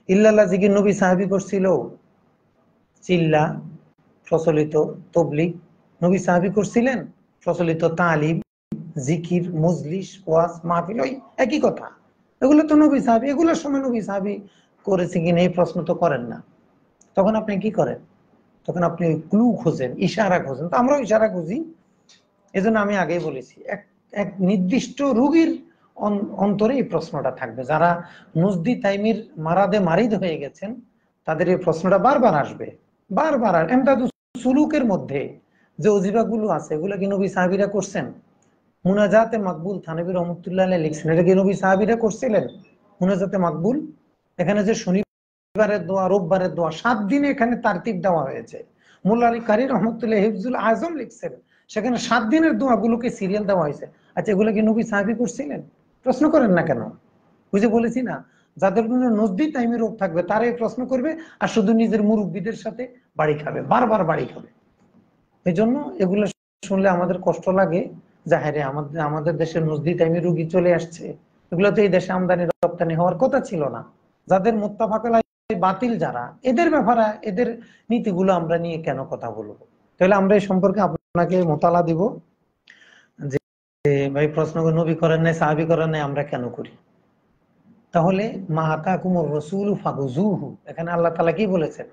ইল্লাল্লাহ জিকির নবী সাহাবী করছিল, চিল্লা প্রচলিত, তবলিগ নবী সাহাবী করছিলেন, প্রচলিত তালিম, জিকির, মজলিস, ওয়াজ, মাহফিল, ওই একই কথা। এগুলো তো নবী সাহাবী, এগুলোর সময় নবী সাহাবী করেছে কিনা এই প্রশ্ন তো করেন না। তখন আপনি কি করেন? তখন আপনি ক্লু খোঁজেন, ইশারা খোঁজেন। তো আমরাও ইশারা খুঁজি। এজন্য আমি আগেই বলেছি, এক এক নির্দিষ্ট রোগীর অন্তরে এই প্রশ্নটা থাকবে। যারা নজদি তাইমির মারাদে মারিদ হয়ে গেছেন, তাদের এই প্রশ্নটা বারবার আসবে, বারবার। এমদাদুস সুলুকের মধ্যে যে অজিফাগুলো আছে এগুলো কি নবী সাহাবীরা করছেন? মুনাজাতে মাকবুল থানভী রহমতুল্লাহ আলাইহি লিখছেন, এটা কি নবী সাহাবীরা করছিলেন? মুনাজাতে মাকবুল, এখানে যে শনিবারের দোয়া, রোববারের দোয়া, 7 দিনে এখানে তারতিব দেওয়া হয়েছে। মোল্লা আলী কারি রহমতুল্লাহ হিফজুল আজম লিখছেন, সেখানে 7 দিনের দোয়াগুলোকে সিরিয়াল দেওয়া হয়েছে। আচ্ছা, এগুলো কি নবী সাহাবী করছিলেন? প্রশ্ন করেন না কেন? বুঝে বলেছি না, যাদের কোনো নজদি টাইমে রোগ থাকবে তারাই প্রশ্ন করবে, আর শুধু নিজের মুরব্বীদের সাথে বাড়ি খাবে, বারবার বাড়ি খাবে। এই জন্য এগুলো শুনলে আমাদের কষ্ট লাগে যে হ্যাঁ রে, আমাদের আমাদের দেশের নজদি টাইমে রুগী চলে আসছে। এগুলো তো এই দেশে আমদানি রপ্তানি হওয়ার কথা ছিল না। যাদের মুত্তাফাকুল আলাইহি বাতিল যারা, এদের ব্যাপারে এদের নীতিগুলো আমরা নিয়ে কেন কথা বলবো? তাহলে আমরা এই সম্পর্কে আপনাকে মোতালা দিব যে ভাই, প্রশ্ন নবী করেন নাই, সাহাবী করেন নাই, আমরা কেন করি? তাহলে মা আতাকুমুর রাসূলু ফাখুযুহু, এখানে আল্লাহ তাআলা কি বলেছেন?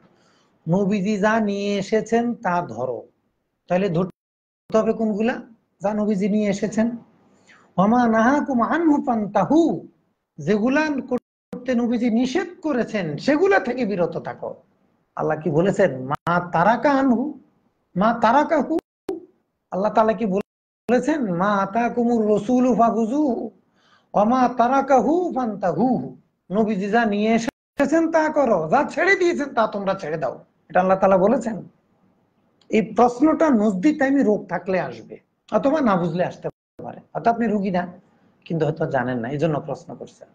নবীজি যা নিয়ে এসেছেন তা ধরো। তাহলে ধরতে হবে কোনগুলা? যা নবীজি নিয়ে এসেছেন। ওমা নাহাকুম আনহু ফান্তাহু, যেগুলা করতে নবীজি নিষেধ করেছেন সেগুলা থেকে বিরত থাকো। আল্লাহ কি বলেছেন? মা তারাকা আনহু, মা তারাকাহু। আল্লাহ তাআলা কি বলেছেন? মা আতাকুমুর রাসূলু ফাখুযুহু ওমা তারাকাহু ফান্তাহু। নবীজি যা নিয়ে এসেছেন তা করো, যা ছেড়ে দিয়েছেন তা তোমরা ছেড়ে দাও। এটা আল্লাহ তাআলা বলেছেন। এই প্রশ্নটা নজদি টাইমে রোগ থাকলে আসবে, অথবা না বুঝলে আসতে পারে। অর্থাৎ আপনি রুগী না, কিন্তু হয়তো জানেন না, এই জন্য প্রশ্ন করছেন।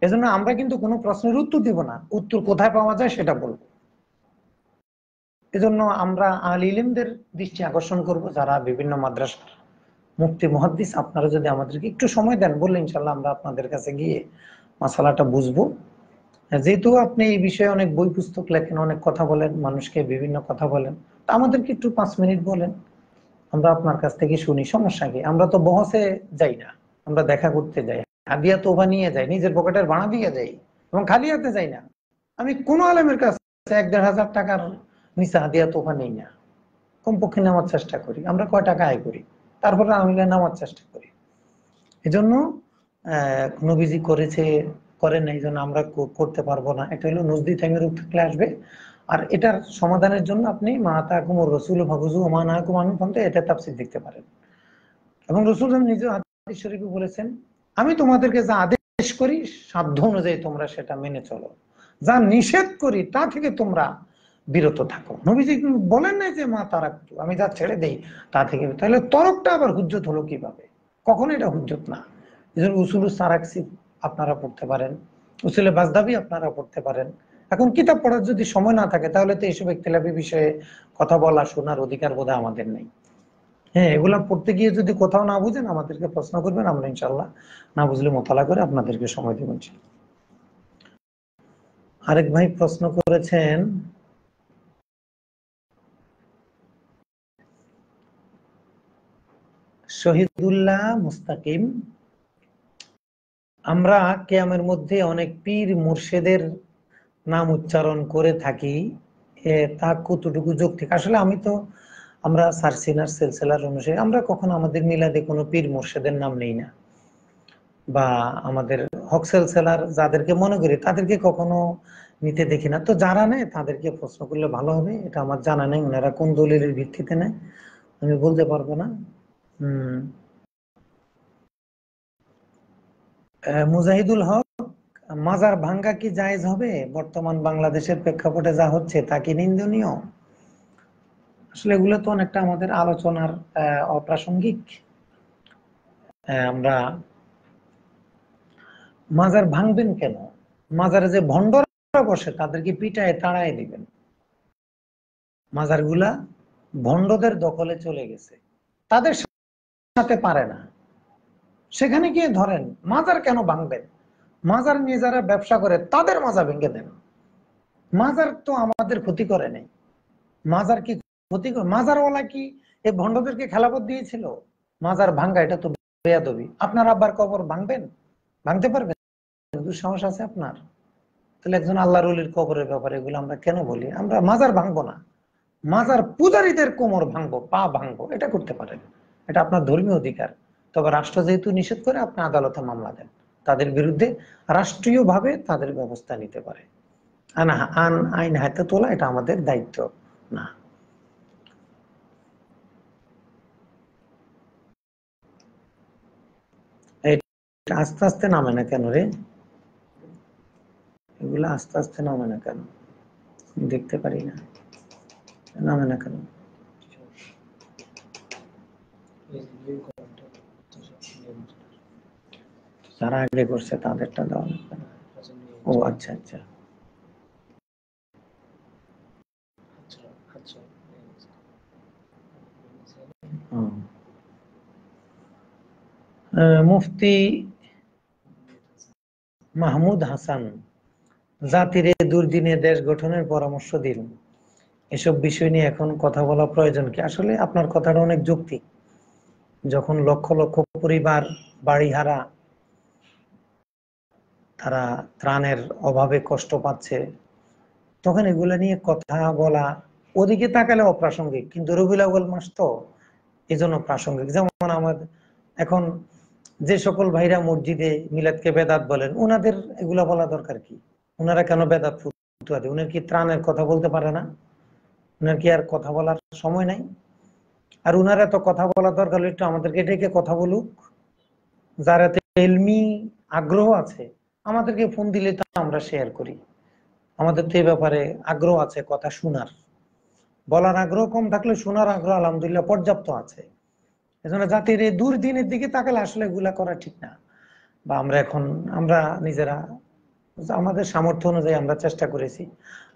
এজন্য আমরা কিন্তু কোনো প্রশ্নের উত্তর দিব না, উত্তর কোথায় পাওয়া যায় সেটা বলবো। এজন্য আমরা আহলে ইলমদের দৃষ্টি আকর্ষণ করব, যারা বিভিন্ন মাদ্রাসার মুফতি মুহাদ্দিস, আপনারা যদি আমাদেরকে একটু সময় দেন, বললে ইনশাল্লাহ আমরা আপনাদের কাছে গিয়ে মাসালাটা বুঝবো। যেহেতু আপনি এই বিষয়ে অনেক বই পুস্তক লেখেন, অনেক কথা বলেন, মানুষকে বিভিন্ন কথা বলেন, তা আমাদেরকে একটু 5 মিনিট বলেন, আমরা আপনার কাছ থেকে শুনি। সমস্যা কি? আমরা তো বহসে যাই না, আমরা দেখা করতে যাই, হাদিয়া তোফা নিয়ে যাই, নিজের পকেটের ভাড়া দিয়ে যাই, এবং খালি হাতে যাই না। আমি কোন আলেমের কাছে 1-1.5 হাজার টাকার নিচে হাদিয়া তোফা নেই না। কমপক্ষে নেওয়ার চেষ্টা করি। আমরা কয় টাকা আয় করি, তারপরে আমি নেওয়ার চেষ্টা করি। এজন্য নবীজি করেছে, করেন না, এই জন্য আমরা করতে পারবো না, এটা হলো নজদি টাইমের রূপ থাকলে আসবে। আর এটার সমাধানের জন্য আপনি মা তাকুমুর রাসূলু ফাখুযুহু ওয়া মা নাহাকুম আনহু ফান্তাহু, এটা তাফসীর দেখতে পারেন। এবং রাসূল নিজে হাদিস শরীফে বলেছেন, আমি তোমাদেরকে যা আদেশ করি সাধ্য অনুযায়ী তোমরা সেটা মেনে চলো, যা নিষেধ করি তা থেকে তোমরা বিরত থাকো। নবীজি বলেন নাই যে মা তারাকতু, আমি যা ছেড়ে দেই তা থেকে। তাহলে তরকটা আবার হুজ্জত হলো কিভাবে? কখনো এটা হুজ্জত না। এজন্য উসুলুস সারাকসি আপনারা পড়তে পারেন, উসুলে বাজদাবি আপনারা পড়তে পারেন। এখন কিতাব পড়ার যদি সময় না থাকে, তাহলে তো এইসব ইখতিলাফি বিষয়ে কথা বলা, শোনার অধিকার বোধহয় আমাদের নেই। হ্যাঁ, এগুলা পড়তে গিয়ে যদি কোথাও না বুঝেন, আমাদেরকে প্রশ্ন করবেন, আমরা ইনশাল্লাহ না বুঝলে মোতালা করে আপনাদেরকে সময় দেব। আরেক ভাই প্রশ্ন করেছেন, শহীদুল্লাহ মুস্তাকিম, আমরা কিয়ামের মধ্যে অনেক পীর মুর্শেদের নাম উচ্চারণ করে থাকি, তা কতটুকু যৌক্তিক? আসলে আমরা সারসিনার সিলসিলার অনুসারে আমরা কখনো আমাদের মিলাদে কোনো পীর মুর্শেদের নাম নেই না, বা আমাদের হক সিলসিলার যাদেরকে মনে করি তাদেরকে কখনো নিতে দেখি না। তো যারা নেয় তাদেরকে প্রশ্ন করলে ভালো হবে, এটা আমার জানা নেই ওনারা কোন দলিলের ভিত্তিতে নেয়, আমি বলতে পারবো না। মুজাহিদুল হক, মাজার ভাঙ্গা কি জায়েজ হবে? বর্তমান বাংলাদেশের প্রেক্ষাপটে যা হচ্ছে তা কি নিন্দনীয়? আসলে এগুলো তো অনেকটা আমাদের আলোচনার অপ্রাসঙ্গিক। আমরা মাজার ভাঙবেন কেন? মাজারে যে ভণ্ডরা বসে তাদেরকে পিটায় তাড়ায় দিবেন। মাজারগুলা ভণ্ডদের দখলে চলে গেছে, তাদের সাথে পারে না, সেখানে গিয়ে ধরেন মাজার কেন ভাঙবেন? মাজার নিয়ে যারা ব্যবসা করে তাদের মাজার ভেঙে দেন। মাজার তো আমাদের ক্ষতি করে নাই, মাজার কি ক্ষতি করে? মাজারওয়ালা কি এই ভণ্ডদেরকে খেলাপথ দিয়েছিল? মাজার ভাঙ্গা এটা তো বেয়াদবি। আপনার আব্বার কবর ভাঙবেন? ভাঙতে পারবেন? দুঃসাহস আছে আপনার? তাহলে একজন আল্লাহর ওলির কবরের ব্যাপারে এগুলো আমরা কেন বলি? আমরা মাজার ভাঙবো না, মাজার পূজারীদের কোমর ভাঙবো, পা ভাঙবো, এটা করতে পারেন, এটা আপনার ধর্মীয় অধিকার। তবে রাষ্ট্র যেহেতু নিষেধ করে, আপনি আদালতে মামলা দেন, তাদের বিরুদ্ধে রাষ্ট্রীয় ভাবে তাদের ব্যবস্থা নিতে পারে। আইন হাতে তোলা এটা আমাদের দায়িত্ব না। আস্তে আস্তে নামে না কেন রে? এগুলো আস্তে আস্তে নামে না কেন? দেখতে পারি না, নামে না কেন? যারা আগে করছে তাদেরটা দেওয়া না কেন? ও আচ্ছা আচ্ছা। মুফতি মাহমুদ হাসান জাতির দুর্দিনে দেশ গঠনের পরামর্শ দিন, এসব বিষয় নিয়ে এখন কথা বলা প্রয়োজন কি? আসলে আপনার কথাটা অনেক যৌক্তিক। যখন লক্ষ লক্ষ পরিবার বাড়িহারা, তারা ত্রাণের অভাবে কষ্ট পাচ্ছে, তখন এগুলা নিয়ে কথা বলা ওদিকে তাকালে অপ্রাসঙ্গিক, কিন্তু রবিউল আউয়াল মাস তো এই জন্য প্রাসঙ্গিক। যেমন আমাদের এখন যে সকল ভাইরা মসজিদে মিলাদকে বেদাত বলেন, ওনাদের এগুলা বলা দরকার কি? ওনারা কেন বেদাত ফুতুয়া দেয়? ওনার কি ত্রাণের কথা বলতে পারে না? ওনার কি আর কথা বলার সময় নাই? আর ওনারা তো কথা বলার দরকার হলে একটু আমাদেরকে ডেকে কথা বলুক। যার এতে ইলমি আগ্রহ আছে আমাদেরকে ফোন দিলে তো আমরা শেয়ার করি। আমাদের তো এই ব্যাপারে আগ্রহ আছে, কথা শোনার। বলার আগ্রহ কম থাকলে শোনার আগ্রহ আলহামদুলিল্লাহ পর্যাপ্ত আছে। এজন্য জাতির এই দুর্দিনের দিকে তাকালে আসলে এগুলা করা ঠিক না। বা আমরা নিজেরা আমাদের সামর্থ্য অনুযায়ী আমরা চেষ্টা করেছি।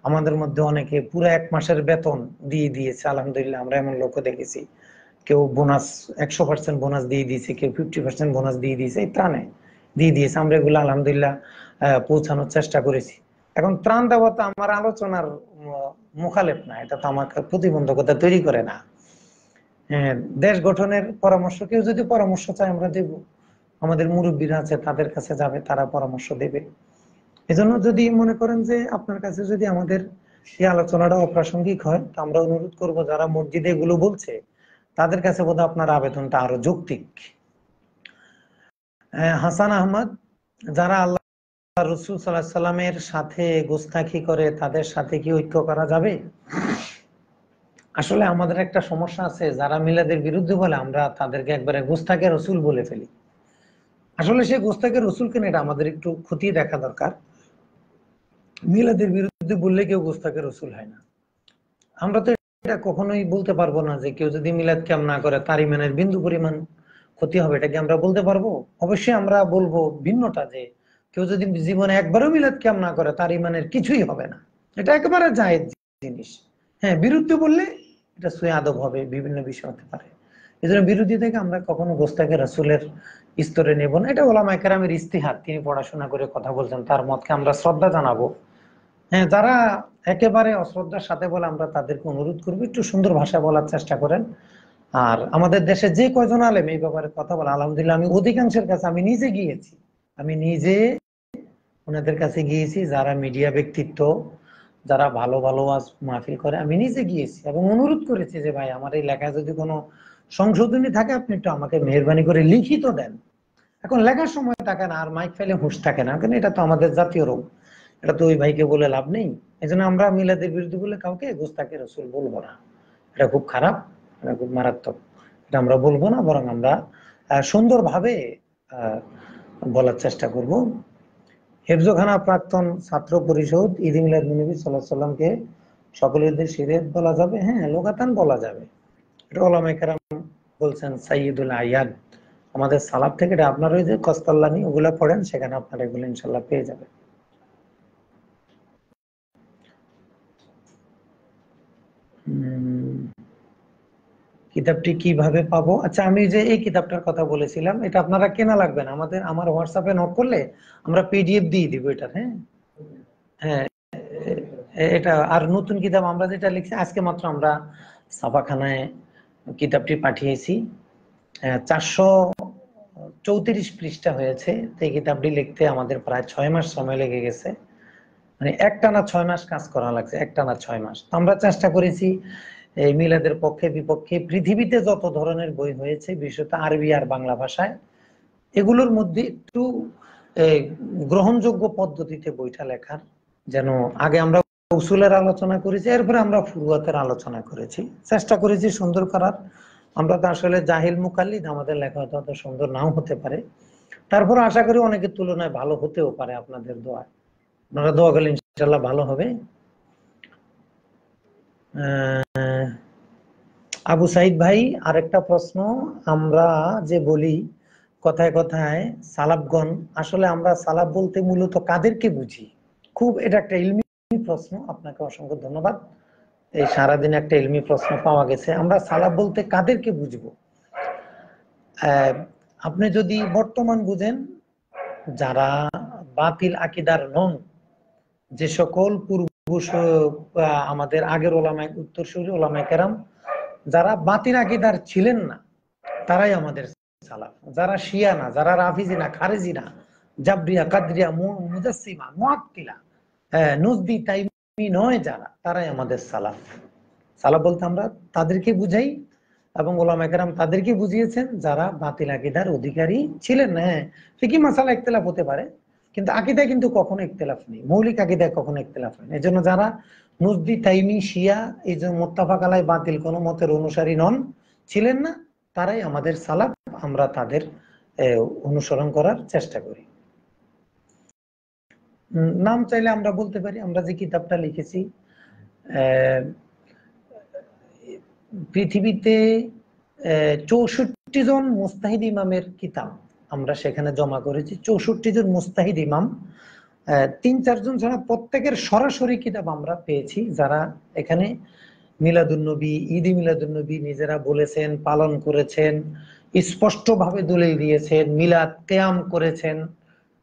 আমাদের মধ্যে অনেকে পুরো 1 মাসের বেতন দিয়ে দিয়েছে, আলহামদুলিল্লাহ। আমরা এমন লোকও দেখেছি, কেউ বোনাস 100% বোনাস দিয়ে দিয়েছে, কেউ 50% বোনাস দিয়ে দিয়েছে, এই ত্রাণে দিয়ে দিয়েছে। আমরা এগুলো আলহামদুলিল্লাহ পৌঁছানোর চেষ্টা করেছি। এখন ত্রাণ দেওয়া তো আমার আলোচনার মুখালেফ না, এটা তো আমাকে প্রতিবন্ধকতা তৈরি করে না। হ্যাঁ, দেশ গঠনের পরামর্শ কেউ যদি পরামর্শ চায় আমরা দেব। আমাদের মুরব্বীরা আছে, তাদের কাছে যাবে, তারা পরামর্শ দেবে। এজন্য যদি মনে করেন যে আপনার কাছে যদি আমাদের এই আলোচনাটা অপ্রাসঙ্গিক হয়, তো আমরা অনুরোধ করব যারা মসজিদে এগুলো বলছে তাদের কাছে বোধহয় আপনার আবেদনটা আরো যৌক্তিক। হাসান আহমদ, যারা আল্লাহ রসুল সাল্লাল্লাহু আলাইহি সাল্লামের সাথে গোস্তাখি করে তাদের সাথে কি ঐক্য করা যাবে? আসলে আমাদের একটা সমস্যা আছে, যারা মিলাদের বিরুদ্ধে বলে আমরা তাদেরকে একবারে গোস্তাকে রসুল বলে ফেলি। আসলে সেই গোস্তাকে রসুল কেন, এটা আমাদের একটু খতিয়ে দেখা দরকার। মিলাদের বিরুদ্ধে বললে কেউ গোস্তাকে রসুল হয় না। আমরা তো এটা কখনোই বলতে পারবো না যে কেউ যদি মিলাদ ক্যাম না করে তার ইমানের বিন্দু পরিমাণ ক্ষতি হবে, এটা কি আমরা বলতে পারবো? অবশ্যই আমরা বলবো ভিন্নটা, যে কেউ যদি জীবনে একবারও মিলাদ ক্যাম না করে তার ইমানের কিছুই হবে না। এটা একেবারে জায়েজ জিনিস। হ্যাঁ, বিরুদ্ধে বললে এটা সুয়ে আদব হবে, বিভিন্ন বিষয় হতে পারে। এই জন্য বিরোধী থেকে আমরা কখনো গোস্তাকে রাসূলের স্তরে নেব না। এটা ওলামায়ে কেরামের ইজতিহাদ, তিনি পড়াশোনা করে কথা বলছেন, তার মতকে আমরা শ্রদ্ধা জানাবো। হ্যাঁ, যারা একেবারে অশ্রদ্ধার সাথে বলে আমরা তাদেরকে অনুরোধ করবো একটু সুন্দর ভাষায় বলার চেষ্টা করেন। আর আমাদের দেশে যে কয়জন আলেম এই ব্যাপারে কথা বলে, আলহামদুলিল্লাহ আমি অধিকাংশের কাছে আমি নিজে গিয়েছি। আমি নিজে ওনাদের কাছে গিয়েছি, যারা মিডিয়া ব্যক্তিত্ব, যারা ভালো ভালো ওয়াজ মাহফিল করে, আমি নিজে গিয়েছি এবং অনুরোধ করেছি যে ভাই আমার এই লেখায় যদি কোনো সংশোধনী থাকে আপনি একটু আমাকে মেহেরবানি করে লিখিত দেন। এখন লেখার সময় থাকে না, আর মাইক ফাইলে হুঁশ থাকে না, কারণ এটা তো আমাদের জাতীয় রোগ। এটা তো ওই ভাইকে বলে লাভ নেই। এই জন্য আমরা মিলাদের বিরুদ্ধে বলে কাউকে গোস্তাকে রসুল বলবো না। এটা খুব খারাপ, এটা খুব মারাত্মক। এটা আমরা বলবো না, বরং আমরা সুন্দরভাবে আহ বলার চেষ্টা করব। হেফজোখানা প্রাক্তন ছাত্র পরিষদ ঈদ মিলাদ নবী সাল্লাল্লাহু আলাইহি সাল্লামকে সকলের দেশে সিরাত বলা যাবে? হ্যাঁ, লোকাতান বলা যাবে। এটা ওলামায়ে কেরাম বলছেন সাইয়্যিদুল আয়াদ। আমাদের সালাফ থেকে এটা আপনার ওই যে কস্তাল্লানি ওগুলা পড়েন, সেখানে আপনারা এগুলো ইনশাল্লাহ পেয়ে যাবেন। কিতাবটি কিভাবে পাবো? আচ্ছা, আমি যে এই কিতাবটার কথা বলেছিলাম, এটা আপনারা কেনা লাগবে না, আমার হোয়াটসঅ্যাপে নক করলে আমরা পিডিএফ দিয়ে দিব এটা। হ্যাঁ হ্যাঁ, এটা আর নতুন কিতাব আমরা যেটা লিখছি আজকে মাত্র আমরা ছাপাখানায় কিতাবটি পাঠিয়েছি। 434 পৃষ্ঠা হয়েছে। তো এই কিতাবটি লিখতে আমাদের প্রায় 6 মাস সময় লেগে গেছে। মানে একটানা 6 মাস কাজ করা লাগছে, একটানা 6 মাস। আমরা চেষ্টা করেছি এই মিলাদের পক্ষে বিপক্ষে পৃথিবীতে যত ধরনের বই হয়েছে, বিশেষত আরবি আর বাংলা ভাষায়, এগুলোর মধ্যে একটু গ্রহণযোগ্য পদ্ধতিতে বইটা লেখার। যেন আগে আমরা উসুলের আলোচনা করেছি, এরপরে আমরা ফুরুয়াতের আলোচনা করেছি, চেষ্টা করেছি সুন্দর করার। আমরা তো আসলে জাহিল মুকাল্লিদ, আমাদের লেখা হয়তো অত সুন্দর নাও হতে পারে। তারপর আশা করি অনেকের তুলনায় ভালো হতেও পারে আপনাদের দোয়া। আপনারা দোয়া করলে ইনশাআল্লাহ ভালো হবে। আবু সাইদ ভাই, আরেকটা প্রশ্ন। আমরা যে বলি কথায় কথায় সালাফগণ, আসলে আমরা সালাফ বলতে মূলত কাদেরকে বুঝি? খুব এটা একটা ইলমি প্রশ্ন। আপনাকে অসংখ্য ধন্যবাদ। এই সারাদিন একটা ইলমি প্রশ্ন পাওয়া গেছে। আমরা সালাফ বলতে কাদেরকে বুঝবো? আপনি যদি বর্তমান বুঝেন, যারা বাতিল আকিদার নন, যে সকল পূর্ব আমাদের আগের ওলামায়ে উত্তরসূরি ওলামায়ে কেরাম যারা বাতিল আকিদার ছিলেন না, তারাই আমাদের সালাফ। যারা শিয়া না, যারা রাফিজি না, খারেজি না, জাবরিয়া, কাদরিয়া, মুজাসসিমা, মুআত্তিলা, নজদি, তাইমি নয় যারা, তারাই আমাদের সালাফ। সালাফ বলতে আমরা তাদেরকে বুঝাই, এবং ওলামায়ে কেরাম তাদেরকে বুঝিয়েছেন যারা বাতিল আকিদার অধিকারী ছিলেন না। হ্যাঁ, ফিকি মাসালা ইখতিলাফ হতে পারে, কিন্তু আকিদায় কিন্তু কখনো ইখতিলাফ নেই, মৌলিক আকিদায় কখনো ইখতিলাফ নেই। এজন্য যারা নজদি, তাইমি, শিয়া, এই যে মুত্তাফাক আলাই বাতিল কোন মতের অনুসারী নন, ছিলেন না, তারাই আমাদের সালাফ। আমরা তাদের অনুসরণ করার চেষ্টা করি। নাম চাইলে আমরা বলতে পারি, আমরা যে কিতাবটা লিখেছি, পৃথিবীতে 64 জন মুস্তাহিদ ইমামের কিতাব আমরা সেখানে জমা করেছি। 64 জন মুস্তাহিদ ইমাম, 3-4 জন ছাড়া প্রত্যেকের সরাসরি কিতাব আমরা পেয়েছি, যারা এখানে মিলাদুন্নবী, ঈদে মিলাদুন্নবী নিজেরা বলেছেন, পালন করেছেন, স্পষ্টভাবে দলিল দিয়েছেন, মিলাদ কিয়াম করেছেন,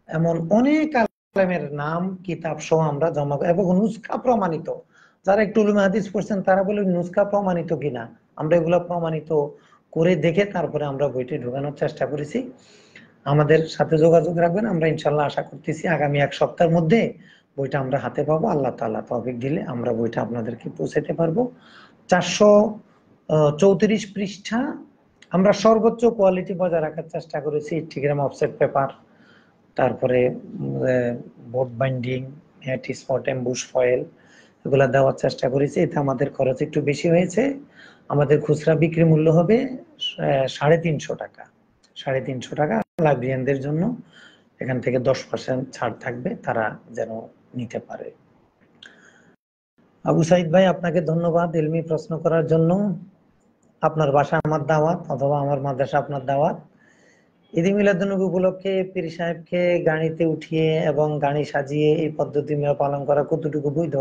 এমন অনেক আলেমের নাম কিতাব সহ আমরা জমা, এবং নুসখা প্রমাণিত। যারা একটু উলুমে হাদিস পড়ছেন তারা বলে নুসখা প্রমাণিত কিনা, আমরা এগুলো প্রমাণিত করে দেখে তারপরে আমরা বইটি ঢোকানোর চেষ্টা করেছি। আমাদের সাথে যোগাযোগ রাখবেন। আমরা ইনশাল্লাহ আশা করতেছি আগামী 1 সপ্তাহের মধ্যে বইটা আমরা হাতে পাবো। আল্লাহ তাআলা তৌফিক দিলে আমরা বইটা আপনাদেরকে পৌঁছাতে পারবো। 434 পৃষ্ঠা। আমরা সর্বোচ্চ কোয়ালিটি বজায় রাখার চেষ্টা করেছি। 80 গ্রাম অফসেট পেপার, তারপরে board binding, spot emboss foil, এগুলা দেওয়ার চেষ্টা করেছি। এতে আমাদের খরচ একটু বেশি হয়েছে। আমাদের খুচরা বিক্রি মূল্য হবে 350 টাকা। 350 টাকা। লাইব্রেরিয়ানদের জন্য এখান থেকে 10% ছাড় থাকবে, তারা যেন নিতে পারে। আবু সাইদ ভাই, আপনাকে ধন্যবাদ ইলমি প্রশ্ন করার জন্য। আপনার বাসা আমার দাওয়াত, অথবা আমার মাদ্রাসা আপনার দাওয়াত। ঈদে মিলাদুন্নবী উপলক্ষে পীর সাহেবকে গাড়িতে উঠিয়ে এবং গাড়ি সাজিয়ে এই পদ্ধতি পালন করা কতটুকু বৈধ?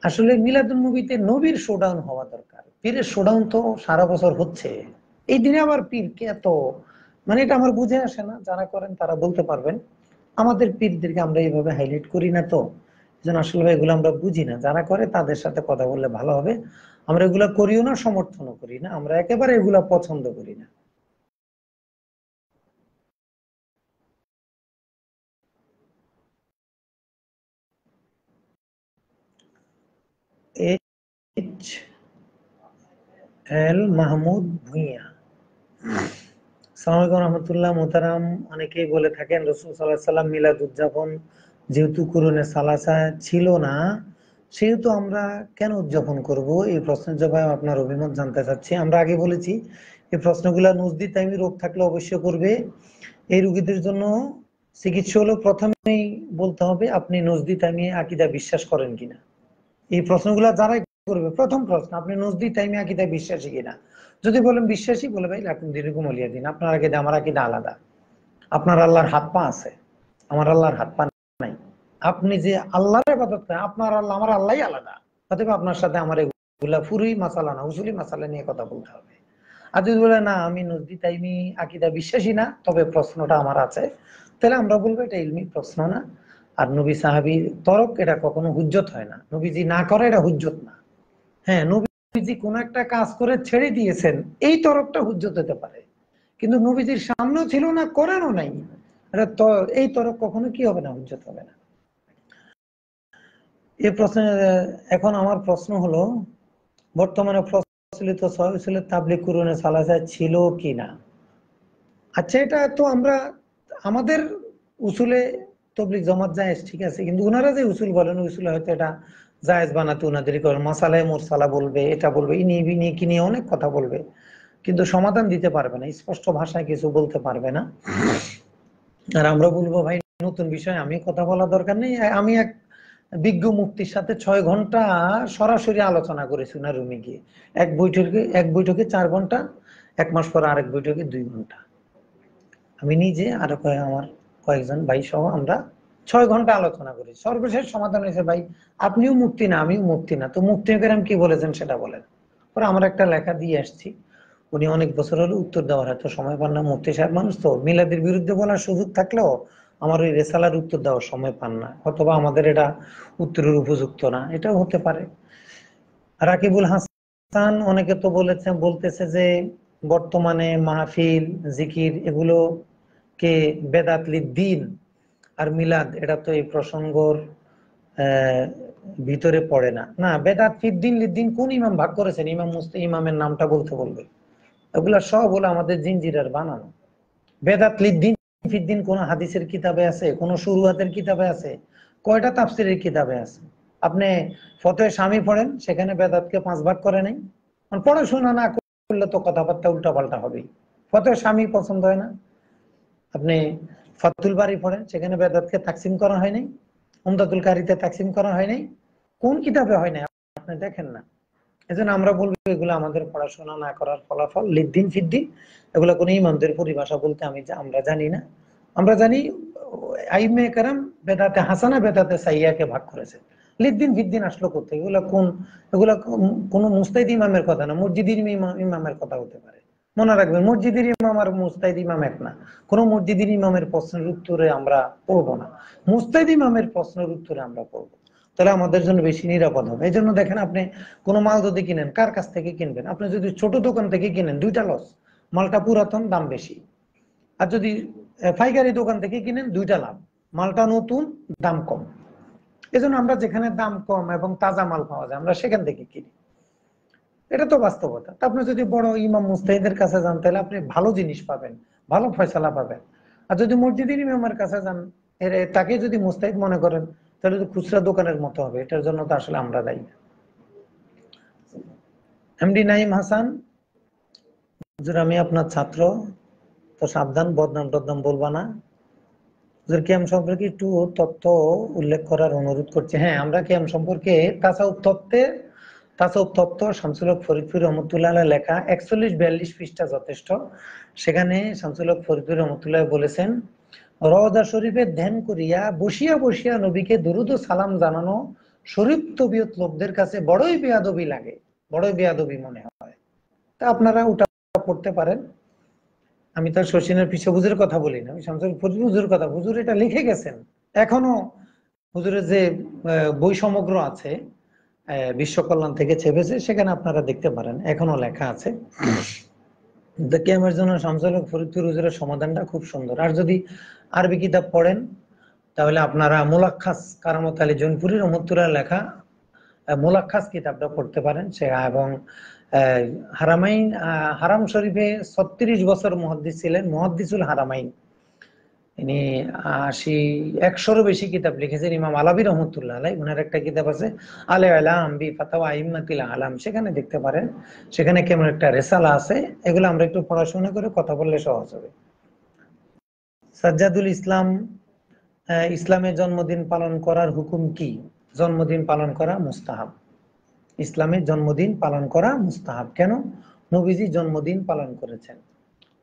আসলে মিলাদুন্নবীতে নবীর শোডাউন হওয়া দরকার। পীরের শোডাউন তো সারা বছর হচ্ছে, এই দিনে আবার পীরকে এত, মানে এটা আমার বুঝে আসে না। যারা করেন তারা বলতে পারবেন। আমাদের পীরদেরকে আমরা এইভাবে হাইলাইট করি না, তো যেন আসলে এগুলো আমরা বুঝি না। যারা করে তাদের সাথে কথা বললে ভালো হবে। আমরা এগুলা করিও না, সমর্থনও করি না, আমরা একেবারে এগুলা পছন্দ করি না। এইচ এল মাহমুদ ভুঁইয়া, আসসালামু আলাইকুম রহমতুল্লাহ। মোহতারাম, অনেকেই বলে থাকেন রাসূল সাল্লাল্লাহু আলাইহি ওয়াসাল্লাম মিলাদ উদযাপন যেহেতু কুরআনে সালাসা ছিল না, সেহেতু আমরা কেন উদযাপন করব? এই প্রশ্নের জবাবে আপনার অভিমত জানতে চাচ্ছি। আমরা আগে বলেছি এই প্রশ্নগুলো নজদি তাইমি রোগ থাকলে অবশ্যই করবে। এই রোগীদের জন্য চিকিৎসা হলো প্রথমেই বলতে হবে আপনি নজদি তাইমি আকীদা বিশ্বাস করেন কিনা। এই প্রশ্নগুলো যারাই করবে, প্রথম প্রশ্ন, আপনি নজদি তাইমি আকীদা বিশ্বাসী কিনা। যদি বলেন বিশ্বাসী, বলে ভাই লাকুম দীনুকুম ওয়ালিয়া দিন, আপনার আকীদা আমার আকীদা আলাদা। আপনার আল্লাহর হাত পা আছে, আমার আল্লাহর হাত পা নাই। আপনি যে আল্লাহর ইবাদত করেন, আপনার আল্লাহ আমার আল্লাহই আলাদা। অতএব আপনার সাথে আমার এগুলা পুরোই মাসালা না, উসুলি মাসালা নিয়ে কথা বলতে হবে। আর যদি বলে না আমি নজদি তাইমি আকীদা বিশ্বাসী না, তবে প্রশ্নটা আমার আছে, তাহলে আমরা বলবো এটা ইলমি প্রশ্ন না। আর নবী সাহাবী তরক এটা কখনো হুজ্জত হয় না। নবীজি না করে এটা হুজ্জত না। হ্যাঁ, নবীজি কোন একটা কাজ করে ছেড়ে দিয়েছেন, এই তরকটা হুজ্জত হতে পারে, কিন্তু নবীজির সামনেও ছিল না, করেনও নাই, এটা তো এই তরক কখনো কি হবে না, হুজ্জত হবে না। এই প্রশ্নে এখন আমার প্রশ্ন হলো, বর্তমানে প্রচলিত সহিহ তাবলীগ কুরআনে সালাসা ছিল কিনা? আচ্ছা, এটা তো আমরা আমাদের উসুলে তবলিগ জামাত জায়েজ, ঠিক আছে, কিন্তু ওনারা যে উসুল বলেন উসুলে হয়তো এটা জায়েজ বানাতে ওনাদেরই করেন। মাসালায় মুরসালা বলবে, এটা বলবে, ইনি বিনি কি নিয়ে অনেক কথা বলবে, কিন্তু সমাধান দিতে পারবে না, স্পষ্ট ভাষায় কিছু বলতে পারবে না। আর আমরা বলবো ভাই নতুন বিষয় আমি কথা বলা দরকার নেই, আমি এক বিজ্ঞ মুক্তির সাথে 6 ঘন্টা সরাসরি আলোচনা করেছি না রুমে গিয়ে। এক বৈঠকে 4 ঘন্টা, 1 মাস পর আরেক বৈঠকে 2 ঘন্টা। আমি নিজে আর আমার কয়েকজন ভাই সহ আমরা 6 ঘন্টা আলোচনা করি। সর্বশেষ সমাধান হয়েছে ভাই আপনিও মুক্তি না আমিও মুক্তি না, তো মুক্তি করেন কি বলেছেন সেটা বলেন। পরে আমরা একটা লেখা দিয়ে আসছি, উনি অনেক বছর হলো উত্তর দেওয়ার এত সময় পান না, মুফতি সাহেব মানুষ তো, মিলাদের বিরুদ্ধে বলার সুযোগ থাকলেও আমার ওই রেসালার উত্তর দেওয়ার সময় পান না, অথবা আমাদের এটা উত্তরের উপযুক্ত না, এটাও হতে পারে। রাকিবুল হাসান অনেকে তো বলতেছে যে বর্তমানে মাহফিল জিকির এগুলো কে বেদাত লিদ্দিন আর মিলাদ, এটা তো এই প্রসঙ্গর আহ ভিতরে পড়ে না। না, বেদাত ফিদ্দিন লিদ্দিন কোন ইমাম ভাগ করেছেন? ইমাম মুস্তাহিদ ইমামের নামটা বলতে বলবে। এগুলা সব হলো আমাদের জিনজিরার বানানো। বেদাত লিদ্দিন ফিদ্দিন কোন হাদিসের কিতাবে আছে? কোন শুরুয়াতের কিতাবে আছে? কয়টা তাফসিরের কিতাবে আছে? আপনি ফতোয়া স্বামী পড়েন, সেখানে বেদাতকে 5 ভাগ করে নাই। পড়াশোনা না করলে তো কথাবার্তা উল্টাপাল্টা হবেই। ফতোয়া স্বামী পছন্দ হয় না, আপনি ফাতুল বাড়ি পড়েন, সেখানে বেদাতকে তাকসিম করা হয় নাই। উমদাতুল কারিতে তাকসিম করা হয় নাই। কোন কিতাবে হয় নাই আপনি দেখেন না। এজন্য আমরা বলবো এগুলো আমাদের পড়াশোনা না করার ফলাফল, লিদ্দিন ফিদ্দিন এগুলো কোন ইমামদের পরিভাষা বলতে আমরা জানি না। আমরা জানি আইমে কেরাম বেদাতে হাসানা বেদাতে সাইয়াকে ভাগ করেছে। লিদ্দিন ফিদ্দিন আসলো কোথায়? এগুলা কোন মুস্তাহিদ ইমামের কথা না, মসজিদের ইমামের কথা হতে পারে। মনে রাখবেন, মসজিদের ইমাম আর মুস্তাহিদ ইমাম এক না। কোন মসজিদের ইমামের প্রশ্নের উত্তরে আমরা পড়বো না, মুস্তাহিদ ইমামের প্রশ্নের উত্তরে আমরা পড়বো, তাহলে আমাদের জন্য বেশি নিরাপদ হবে। এই জন্য দেখেন, আপনি কোনো মাল যদি কিনেন, কার কাছ থেকে কিনবেন? আপনি যদি ছোট দোকান থেকে কিনেন, দুইটা লস, মালটা পুরাতন দাম বেশি। আর যদি পাইকারি দোকান থেকে কিনেন, দুইটা লাভ, মালটা নতুন দাম কম। এজন্য আমরা যেখানে দাম কম এবং তাজা মাল পাওয়া যায় আমরা সেখান থেকে কিনি, এটা তো বাস্তবতা। আপনি যদি বড় ইমাম মুস্তাহিদের কাছে যান, তাহলে আপনি ভালো জিনিস পাবেন, ভালো ফয়সালা পাবেন। আর যদি মসজিদের ইমামের কাছে যান, তাকে যদি মুস্তাহিদ মনে করেন, তাহলে তো খুচরা দোকানের মতো হবে। এটার জন্য তো আসলে আমরা দায়ী। এমডি নাইম হাসান, হুজুর আমি আপনার ছাত্র, তো সাবধান, বদনাম টদনাম বলবা না। হুজুর কিয়াম সম্পর্কে একটু তথ্য উল্লেখ করার অনুরোধ করছি। হ্যাঁ, আমরা কিয়াম সম্পর্কে তাসাউফ তত্ত্ব শামসুল হক ফরিদপুর রহমতুল্লাহ লেখা 41-42 পৃষ্ঠা যথেষ্ট। সেখানে শামসুল হক ফরিদপুর রহমতুল্লাহ বলেছেন, রওজা শরীফে ধ্যান করিয়া বসিয়া বসিয়া নবীকে দুরুদ ও সালাম জানানো শরীফ তবিয়ত লোকদের কাছে বড়ই বেয়াদবি লাগে, বড়ই বেয়াদবি মনে হয়। তা আপনারা ওটা পড়তে পারেন। আমি তো শচীনের পিছে হুজুরের কথা বলি না, আমি শামসুল ফরিদ হুজুরের কথা, হুজুর এটা লিখে গেছেন। এখনো হুজুরের যে বই সমগ্র আছে বিশ্ব কল্যাণ থেকে ছেপেছে, সেখানে আপনারা দেখতে পারেন, এখনো লেখা আছে। কিয়ামের জন্য শামসুল হক ফরিদপুর হুজুরের সমাধানটা খুব সুন্দর। আর যদি আরবি কিতাব পড়েন, তাহলে আপনারা মুলাক্কাস কারামত আলী জৌনপুরী রহমতুল্লাহ লেখা মুলাক্কাস কিতাবটা পড়তে পারেন। সে এবং হারামাইন, হারাম শরীফে 36 বছর মুহাদ্দিস ছিলেন, মুহাদ্দিসুল হারামাইন। ইনি 80-100-এরও বেশি কিতাব লিখেছেন। ইমাম আলাবী রহমতুল্লাহ আলাই, ওনার একটা কিতাব আছে আলে আলাম বি ফাতাওয়া আইম্মাতিল আলাম, সেখানে দেখতে পারেন। সেখানে কেমন একটা রেসালা আছে, এগুলো আমরা একটু পড়াশোনা করে কথা বললে সহজ হবে। সাজ্জাদুল ইসলাম, ইসলামে জন্মদিন পালন করার হুকুম কি? জন্মদিন পালন করা মুস্তাহাব। ইসলামে জন্মদিন পালন করা মুস্তাহাব। কেন? নবীজি জন্মদিন পালন করেছেন,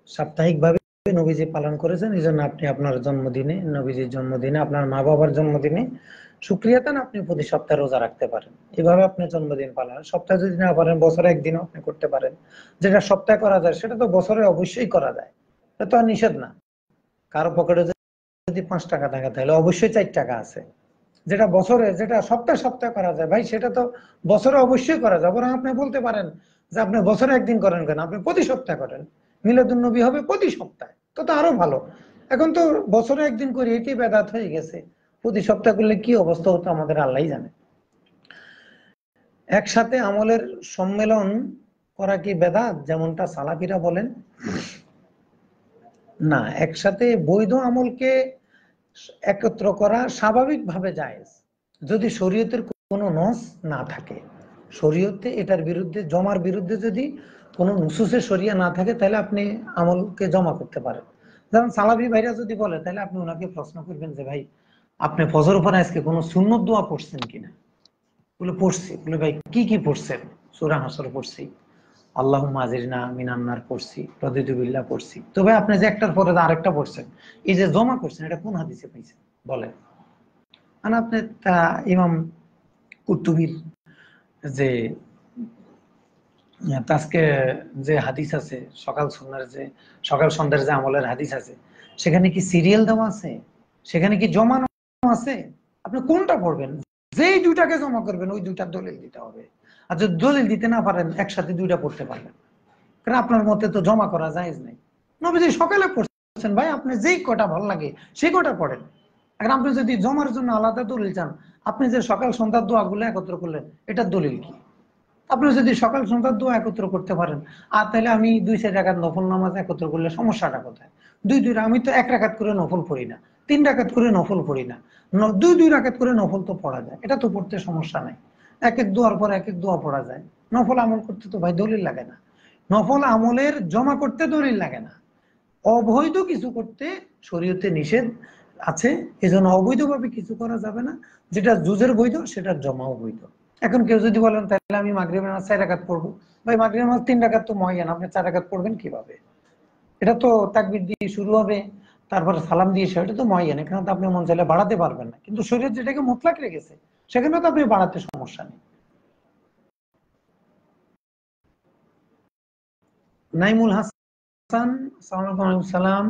সাপ্তাহিকভাবে নবীজি পালন করেছেন। এই জন্য আপনি আপনার জন্মদিনে, নবীজির জন্মদিনে, আপনার মা বাবার জন্মদিনে শুকরিয়াতান আপনি প্রতি সপ্তাহে রোজা রাখতে পারেন। এভাবে আপনি জন্মদিন পালন, সপ্তাহে যদি না পারেন বছরে একদিনও আপনি করতে পারেন। যেটা সপ্তাহে করা যায় সেটা তো বছরে অবশ্যই করা যায়, এটা তো আর নিষেধ না। কারো পকেটে যদি 5 টাকা থাকে, তাহলে অবশ্যই 4 টাকা আছে। যেটা বছরে, যেটা সপ্তাহে সপ্তাহে করা যায় ভাই, সেটা তো বছরে অবশ্যই করা যায়। বরং আপনি বলতে পারেন যে আপনি বছরে একদিন করেন কেন, আপনি প্রতি সপ্তাহে করেন। মিলাদুন নবী হবে প্রতি সপ্তাহে, তো তো আরো ভালো। এখন তো বছরে একদিন করে এটি বেদাত হয়ে গেছে, প্রতি সপ্তাহে করলে কি অবস্থা হতো আমাদের আল্লাহই জানে। একসাথে আমলের সম্মেলন করা কি বেদাত, যেমনটা সালাফিরা বলেন? না, একসাথে বৈধ আমলকে একত্র করা স্বাভাবিকভাবে জায়েজ, যদি শরীয়তের কোনো নস না থাকে। শরীয়তে এটার বিরুদ্ধে, জমার বিরুদ্ধে যদি কোনো নুসুসে শরিয়া না থাকে, তাহলে আপনি আমলকে জমা করতে পারেন। যেমন সালাফি ভাইরা যদি বলে, তাহলে আপনি ওনাকে প্রশ্ন করবেন যে ভাই আপনি ফজর উপর আজকে কোনো সুন্নত দোয়া পড়ছেন কিনা? বলে পড়ছি। বলে ভাই কি কি পড়ছেন? সূরা হাসর পড়ছি, আল্লাহুম্মা আজিরনা মিনান নার পড়ছি, রাদিতু বিল্লাহ পড়ছি। তো ভাই আপনি যে একটার পরে আরেকটা পড়ছেন, এই যে জমা করছেন, এটা কোন হাদিসে পাইছেন বলেন? মানে আপনি ইমাম কুরতুবীর যে আজকে যে হাদিস আছে, সকাল সন্ধ্যার যে সকাল সন্ধ্যার যে আমলের হাদিস আছে, সেখানে কি সিরিয়াল দেওয়া আছে? সেখানে কি জমানো আছে? আপনি কোনটা পড়বেন? যেই দুইটাকে জমা করবেন ওই দুইটার দলিল দিতে হবে। আর যদি দলিল দিতে না পারেন, একসাথে দুইটা পড়তে পারবেন, কারণ আপনার মতে তো জমা করা জায়েজ নাই। নবীজি সকালে পড়ছেন, ভাই আপনি যেই কটা ভালো লাগে সেই কটা পড়েন। এখন আপনি যদি জমার জন্য আলাদা দলিল চান, আপনি যে সকাল সন্ধ্যার দোয়াগুলো একত্র করলেন, এটার দলিল কি? আপনি যদি সকাল সন্ধ্যার দোয়া একত্র করতে পারেন, আর তাহলে আমি 2-4 রাকাত নফল নামাজ একত্র করলে সমস্যাটা কোথায়? দুই আমি তো 1 রাকাত করে নফল পড়ি না, 3 রাকাত করে নফল পড়ি না, 2-2 রাকাত করে নফল তো পড়া যায়, এটা তো পড়তে সমস্যা নাই। এক এক দোয়ার পর এক এক দোয়া পড়া যায়। নফল আমল করতে তো ভাই দলিল লাগে না। নফল আমলের জমা করতে দলিল লাগে না। অবৈধ কিছু করতে শরীয়তে নিষেধ আছে, এজন্য অবৈধভাবে কিছু করা যাবে না। যেটা জুজের বৈধ সেটার জমাও বৈধ। এখন কেউ যদি বলেন তাহলে আমি মাগরিবের নামাজ 4 রাকাত পড়বো, ভাই মাগরিবের নামাজ 3 রাকাত তো মুআয়্যান, আপনি 4 রাকাত পড়বেন কিভাবে? এটা তো তাকবীর দিয়ে শুরু হবে, তারপরে সালাম দিয়ে শেষ, এটা তো মুআয়্যান, এখানে তো আপনি মন চাইলে বাড়াতে পারবেন না। কিন্তু শরীয়ত যেটাকে মুতলাক রেখেছে, সেখানে তো আপনি বাড়াতে সমস্যা নেই। নাইমুল হাসান, আসসালামু আলাইকুম। সালাম।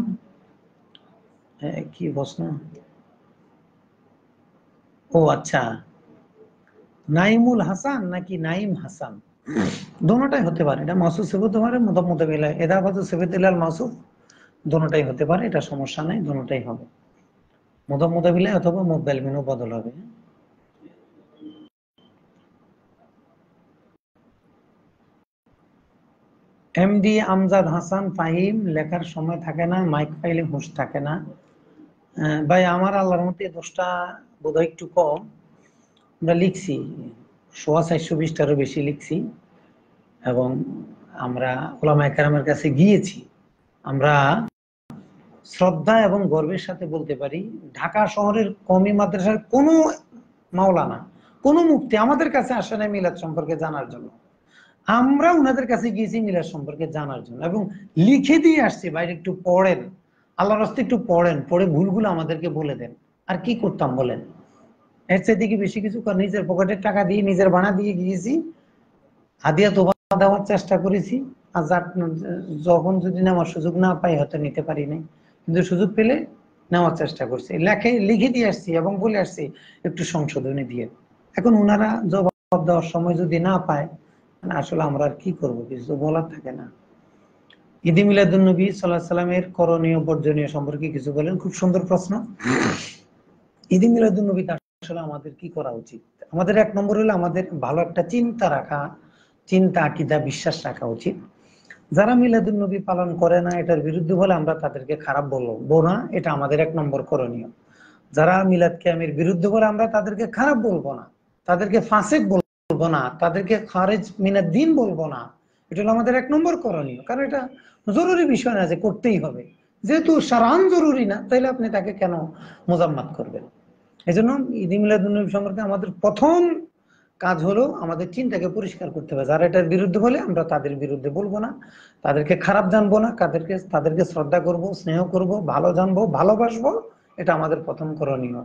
কি প্রশ্ন? ও আচ্ছা, নাইমুল হাসান নাকি নাইম হাসান? দোনোটাই হতে পারে, এটা মাসুফ সিফত হতে পারে, মুদাফ মুদাফ ইলাইহি, ইদাফাতু সিফাত ইলাল মাসুফ, দোনোটাই হতে পারে, এটা সমস্যা নাই, দোনোটাই হবে। মুদাফ মুদাফ ইলাইহি অথবা মুবদাল মিনহু বদল হবে। এমডি আমজাদ হাসান ফাহিম, লেখার সময় থাকে না, মাইক পাইলে হুঁশ থাকে না। ভাই আমার আল্লাহর মতে দোষটা বোধহয় একটু কম। আমরা লিখছি 420টারও বেশি লিখছি, এবং আমরা ওলামায়ে কেরামের কাছে গিয়েছি। আমরা শ্রদ্ধা এবং গর্বের সাথে বলতে পারি, ঢাকা শহরের কওমি মাদ্রাসার কোনো মাওলানা, কোনো মুফতি আমাদের কাছে আসে না মিলাদ সম্পর্কে জানার জন্য। আমরা ওনাদের কাছে গিয়েছি মিলাদ সম্পর্কে জানার জন্য, এবং লিখে দিয়ে আসছি, বাইরে একটু পড়েন, আল্লাহর রাস্তায় একটু পড়েন, পড়ে ভুলগুলো আমাদেরকে বলে দেন। আর কি করতাম বলেন? এর চাইতে কি বেশি কিছু? নিজের পকেটের টাকা দিয়ে, নিজের ভাড়া দিয়ে গিয়েছি, হাদিয়া তোবা দেওয়ার চেষ্টা করেছি। আর যখন যদি নেওয়ার সুযোগ না পাই, হয়তো নিতে পারি নাই, কিন্তু সুযোগ পেলে নেওয়ার চেষ্টা করছি, লিখে দিয়ে আসছি এবং বলে আসছি একটু সংশোধনী দিয়ে। এখন ওনারা জবাব দেওয়ার সময় যদি না পায়, মানে আসলে আমরা আর কি করবো, কিছু তো বলার থাকে না। ঈদে মিলাদুন্নবী সাল্লাল্লাহু আলাইহি সাল্লামের করণীয় বর্জনীয় সম্পর্কে কিছু বলেন। খুব সুন্দর প্রশ্ন। ঈদে মিলাদুন্নবীতে আসলে আমাদের কি করা উচিত? আমাদের 1 নম্বর হলো আমাদের ভালো একটা চিন্তা রাখা, চিন্তা, আকীদা, বিশ্বাস রাখা উচিত। যারা মিলাদুন্নবী পালন করে না, এটার বিরুদ্ধে বলে আমরা তাদেরকে খারাপ বলবো না, এটা আমাদের 1 নম্বর করণীয়। যারা মিলাদ কিয়ামের বিরুদ্ধে বলে আমরা তাদেরকে খারাপ বলবো না, তাদেরকে ফাসিক বলবো না, তাদেরকে খারিজ মিনাদ দ্বীন বলবো না। এটা হলো আমাদের 1 নম্বর করণীয়, কারণ এটা জরুরি বিষয় না যে করতেই হবে। যেহেতু শারআন জরুরি না, তাইলে আপনি তাকে কেন মোজাম্মাত করবেন? এই জন্য ঈদে মিলাদুন্নবী সম্পর্কে আমাদের প্রথম কাজ হলো আমাদের চিন্তাকে পরিষ্কার করতে হবে। যারা এটার বিরুদ্ধে বলে আমরা তাদের বিরুদ্ধে বলবো না, তাদেরকে খারাপ জানবো না, তাদেরকে শ্রদ্ধা করব, স্নেহ করব, ভালো জানবো, ভালোবাসবো। এটা আমাদের প্রথম করণীয়।